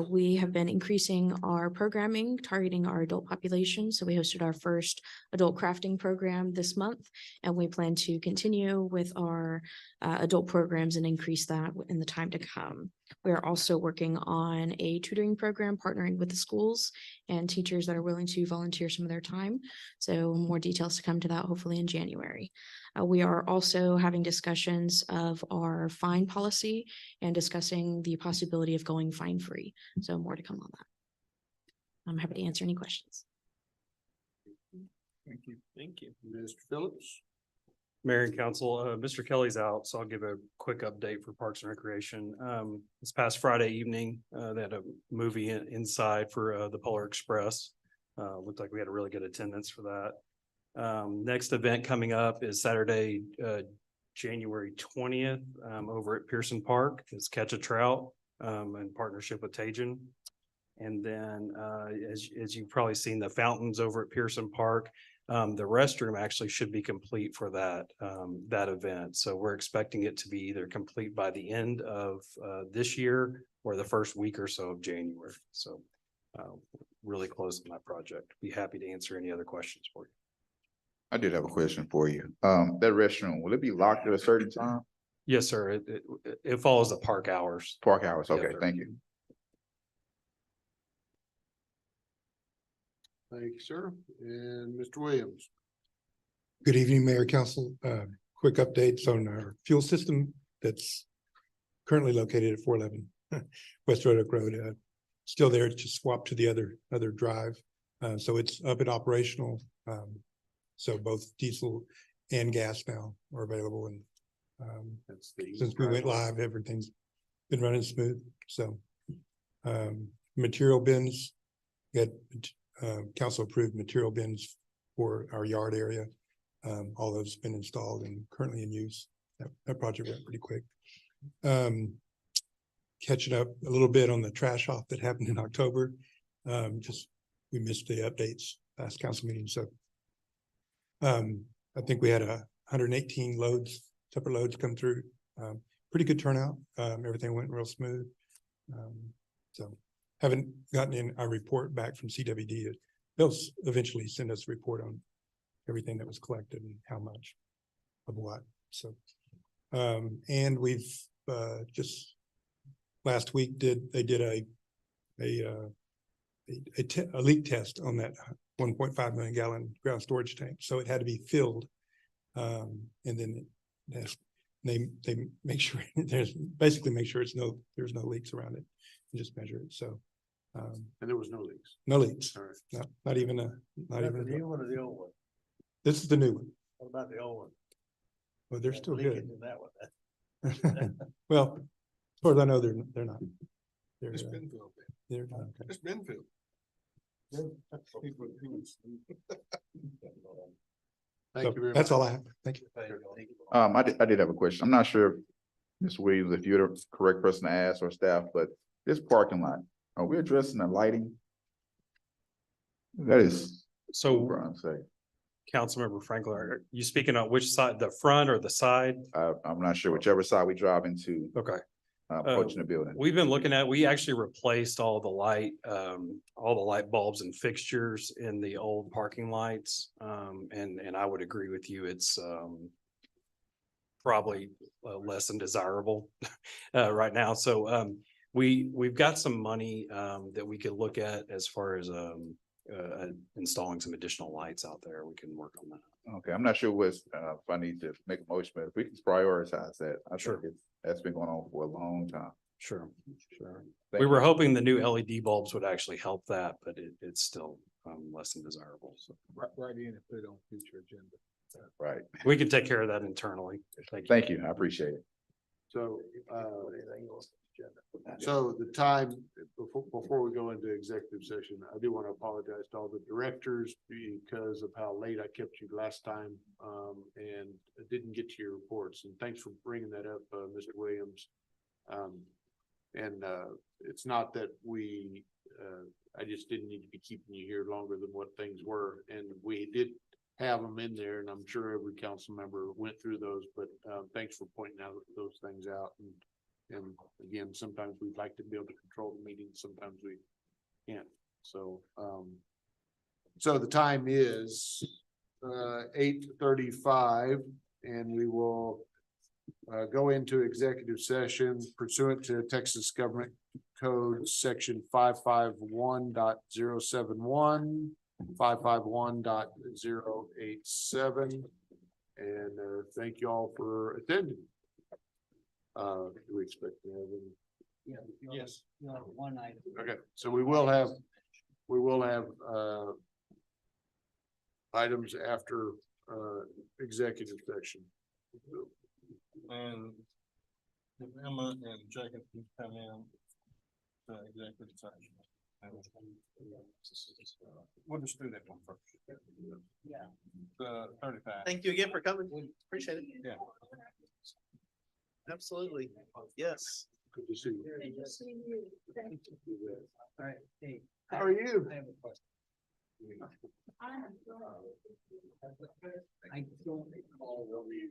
We have been increasing our programming, targeting our adult population. So we hosted our first adult crafting program this month, and we plan to continue with our adult programs and increase that in the time to come. We are also working on a tutoring program, partnering with the schools and teachers that are willing to volunteer some of their time. So more details to come to that hopefully in January. We are also having discussions of our fine policy and discussing the possibility of going fine free. So more to come on that. I'm happy to answer any questions. Thank you. Thank you. Mr. Phillips. Mayor and Council, Mr. Kelly's out, so I'll give a quick update for Parks and Recreation. This past Friday evening, they had a movie inside for the Polar Express. Looked like we had a really good attendance for that. Next event coming up is Saturday, January 20th, over at Pearson Park. It's Catch a Trout in partnership with Tajin. And then as you've probably seen, the fountains over at Pearson Park. The restroom actually should be complete for that event. So we're expecting it to be either complete by the end of this year or the first week or so of January. So really close on that project. Be happy to answer any other questions for you. I did have a question for you. That restroom, will it be locked at a certain time? Yes, sir. It follows the park hours. Park hours. Yes, Okay, sir. thank you. Thank you, sir. And Mr. Williams. Good evening, Mayor, Council. Quick updates on our fuel system that's currently located at 411 West Road Oak Road. Still there, it's just swapped to the other drive. So it's up and operational. So both diesel and gas now are available. And since we went live, everything's been running smooth. So material bins, we had council approved material bins for our yard area. All those have been installed and currently in use. That project went pretty quick. Catching up a little bit on the trash off that happened in October. Just we missed the updates last council meeting. So I think we had 118 loads, separate loads come through. Pretty good turnout. Everything went real smooth. So haven't gotten in a report back from CWD. They'll eventually send us a report on everything that was collected and how much of what. So, and we've just last week they did a leak test on that 1.5 million gallon ground storage tank. So it had to be filled, and then they make sure there's there's no leaks around it and just measure it. So. And there was no leaks. No leaks. All right. Not even The new one or the old one? This is the new one. What about the old one? Well, they're still Leakage good. in that one. Well, as far as I know, they're not. It's been filled. They're not. Okay. It's been filled. Thank you very much. That's all I have. Thank you. I did have a question. I'm not sure, Mr. Williams, if you're the correct person to ask or staff, but this parking lot, are we addressing the lighting? That is So, unsafe. Councilmember Franklin, are you speaking on which side, the front or the side? I'm not sure, whichever side we drive into. Okay. Approaching the building. We've been looking at, we actually replaced all the light bulbs and fixtures in the old parking lights. And I would agree with you, it's probably less than desirable right now. So We've got some money that we could look at as far as installing some additional lights out there. We can work on that. Okay, I'm not sure what's, if I need to make a motion, but if we can prioritize that, I Sure. think that's been going on for a long time. Sure, sure. Thank We were you. hoping the new LED bulbs would actually help that, but it's still less than desirable. So Right in and put it on future agenda. Right. we can take care of that internally. Thank you. I appreciate it. So, so the time, before we go into executive session, I do want to apologize to all the directors because of how late I kept you last time, and I didn't get to your reports, and thanks for bringing that up, Mr. Williams. It's not that I just didn't need to be keeping you here longer than what things were, and we did have them in there, and I'm sure every council member went through those, but thanks for pointing out those things out. And again, sometimes we'd like to be able to control the meeting, sometimes we can't. So, so the time is 8:35, and we will go into executive session pursuant to Texas Government Code Section 551.071, 551.087. And thank you all for attending. Do we expect to have any? Yes. One item. Okay, so we will have items after executive session. And if Emma and Jacob can come in to executive session. We'll just do that one first. Yeah. The 35. Thank you again for coming. Appreciate it. Yeah. Absolutely. Yes. Good to see you. Good to see you. Thank you. All right. Hey. How are you? I have a question. I don't recall what we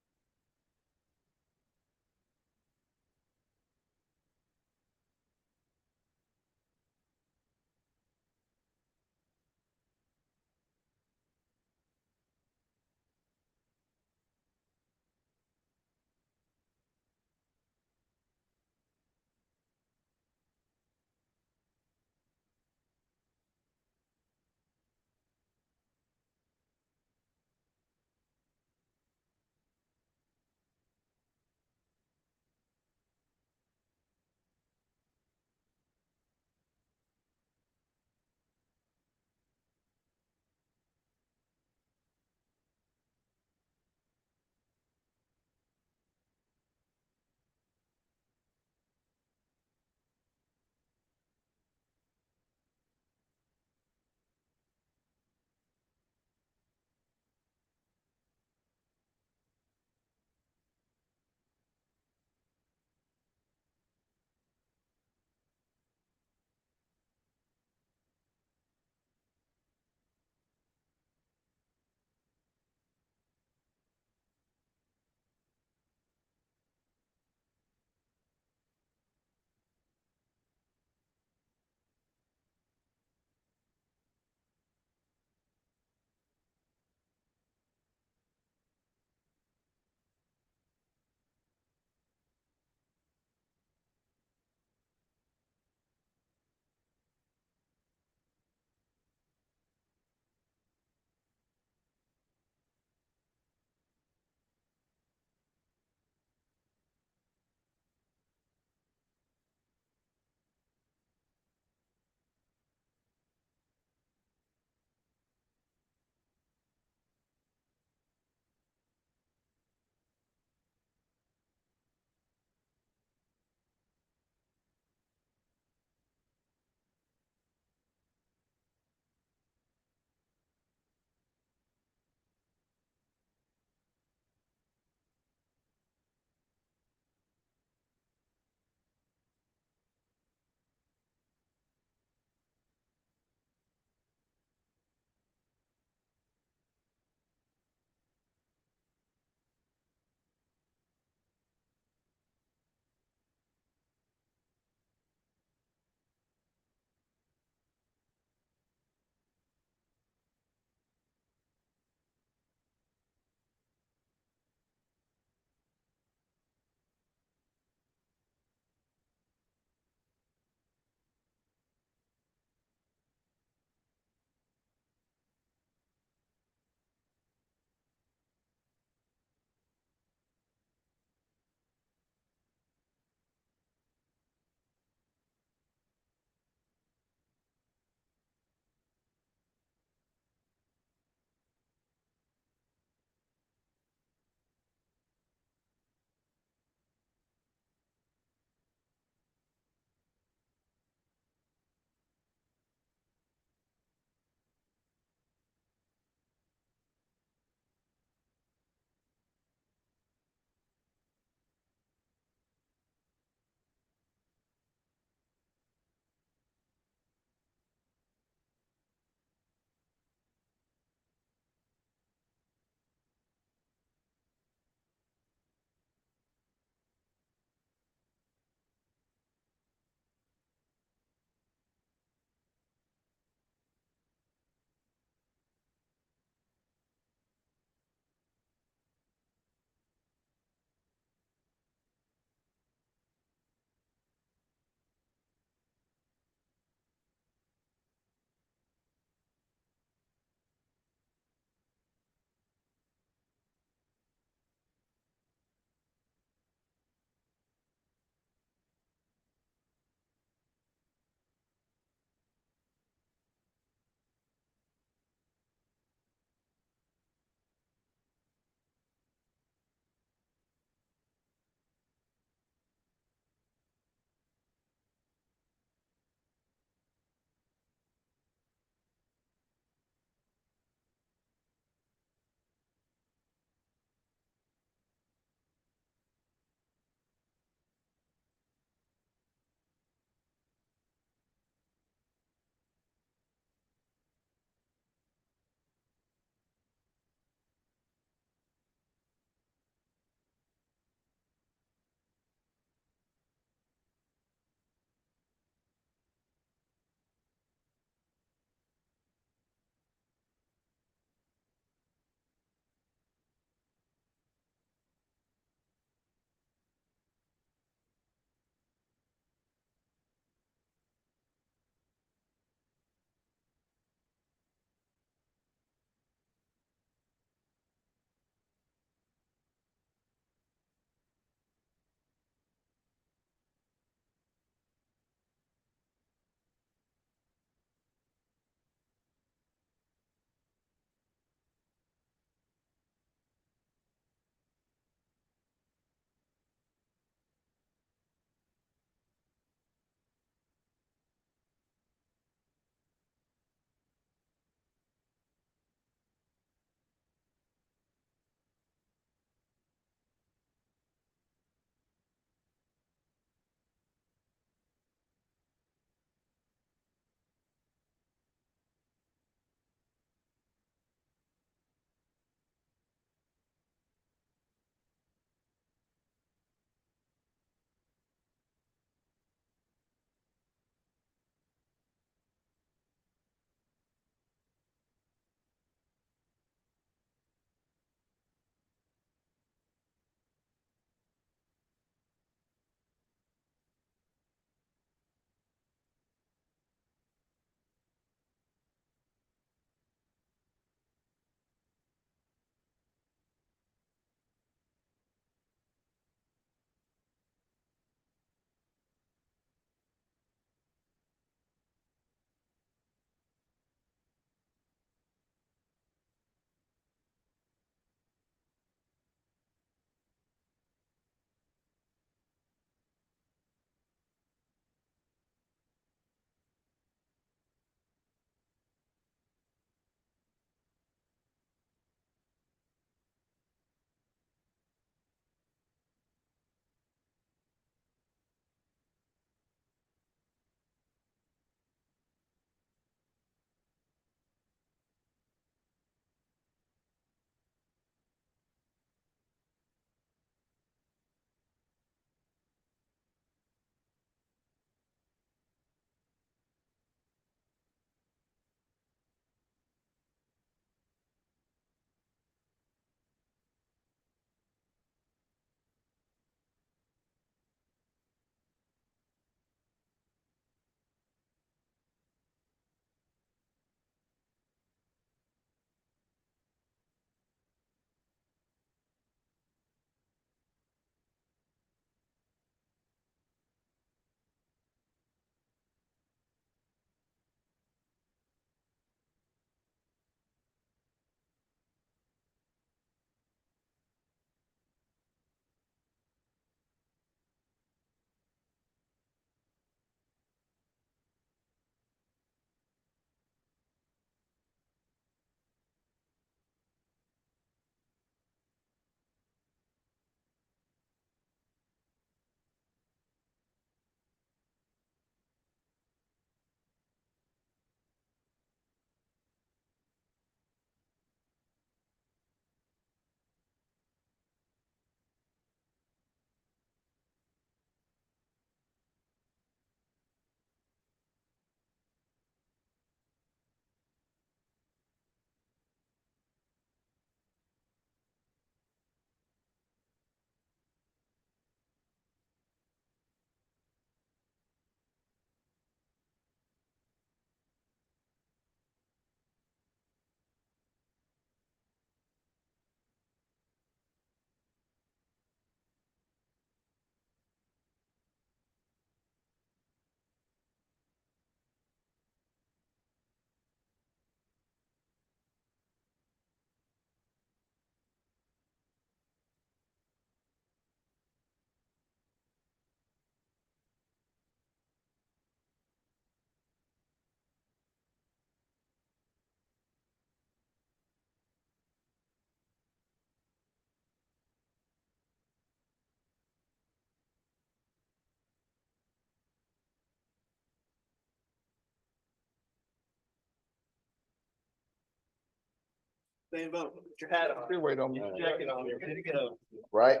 Same vote. Put your hat on. Wait on me. Get your jacket on. You're ready to go. Right?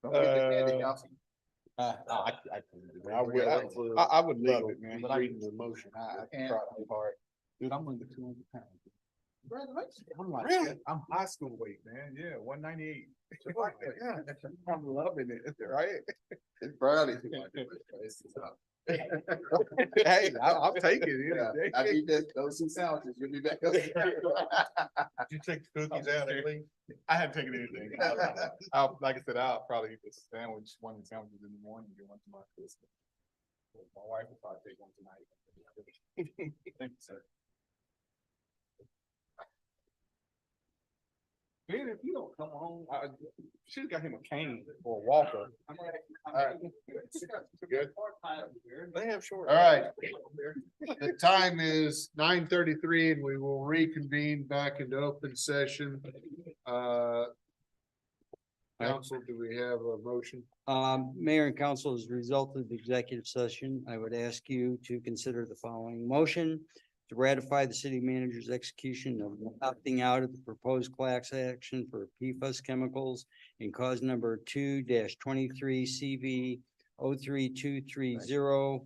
I would love it, man, but Reading the motion. I can't try too hard. Dude, I'm under 200 pounds. Congratulations. I'm like, Really? I'm high school weight, man. Yeah, 198. Yeah, I'm loving it, right? It's Brownie. Hey, I'll take it. Yeah, Yeah. I need those two sandwiches, you'll be back. Did you take the cookies out, Lee? I haven't taken anything. Like I said, I'll probably eat the sandwich, one of the sandwiches in the morning, get one to my sister. My wife will probably take one tonight. Thank you, sir. Man, if you don't come home, I should've got him a cane or a walker. Good. They have short. All right. The time is 9:33 and we will reconvene back into open session. Council, do we have a motion? Mayor and council, as a result of the executive session, I would ask you to consider the following motion to ratify the city manager's execution of opting out of the proposed class action for PFAS chemicals in cause number 2-23 CV 03230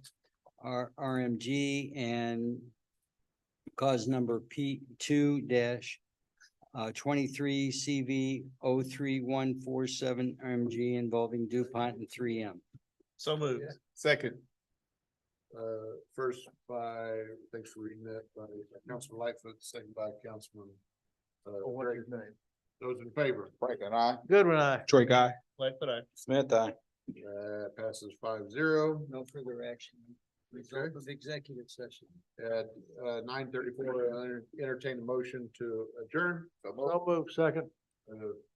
RMG and cause number P2- 23 CV 03147 RMG involving DuPont and 3M. So moved. Second. First by, thanks for reading that, by Councilman Lightfoot, second by Councilman. What's his name? Those in favor? Franklin, I. Goodwin, aye. Troy Guy. Smith, I. Passes 5-0. No further action. Result of executive session. At 9:34, entertain a motion to adjourn. So move second.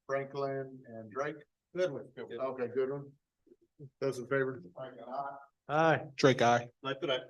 Franklin and Drake. Goodwin. Okay, Goodwin. Those in favor? Aye. Troy Guy. Lightfoot, aye.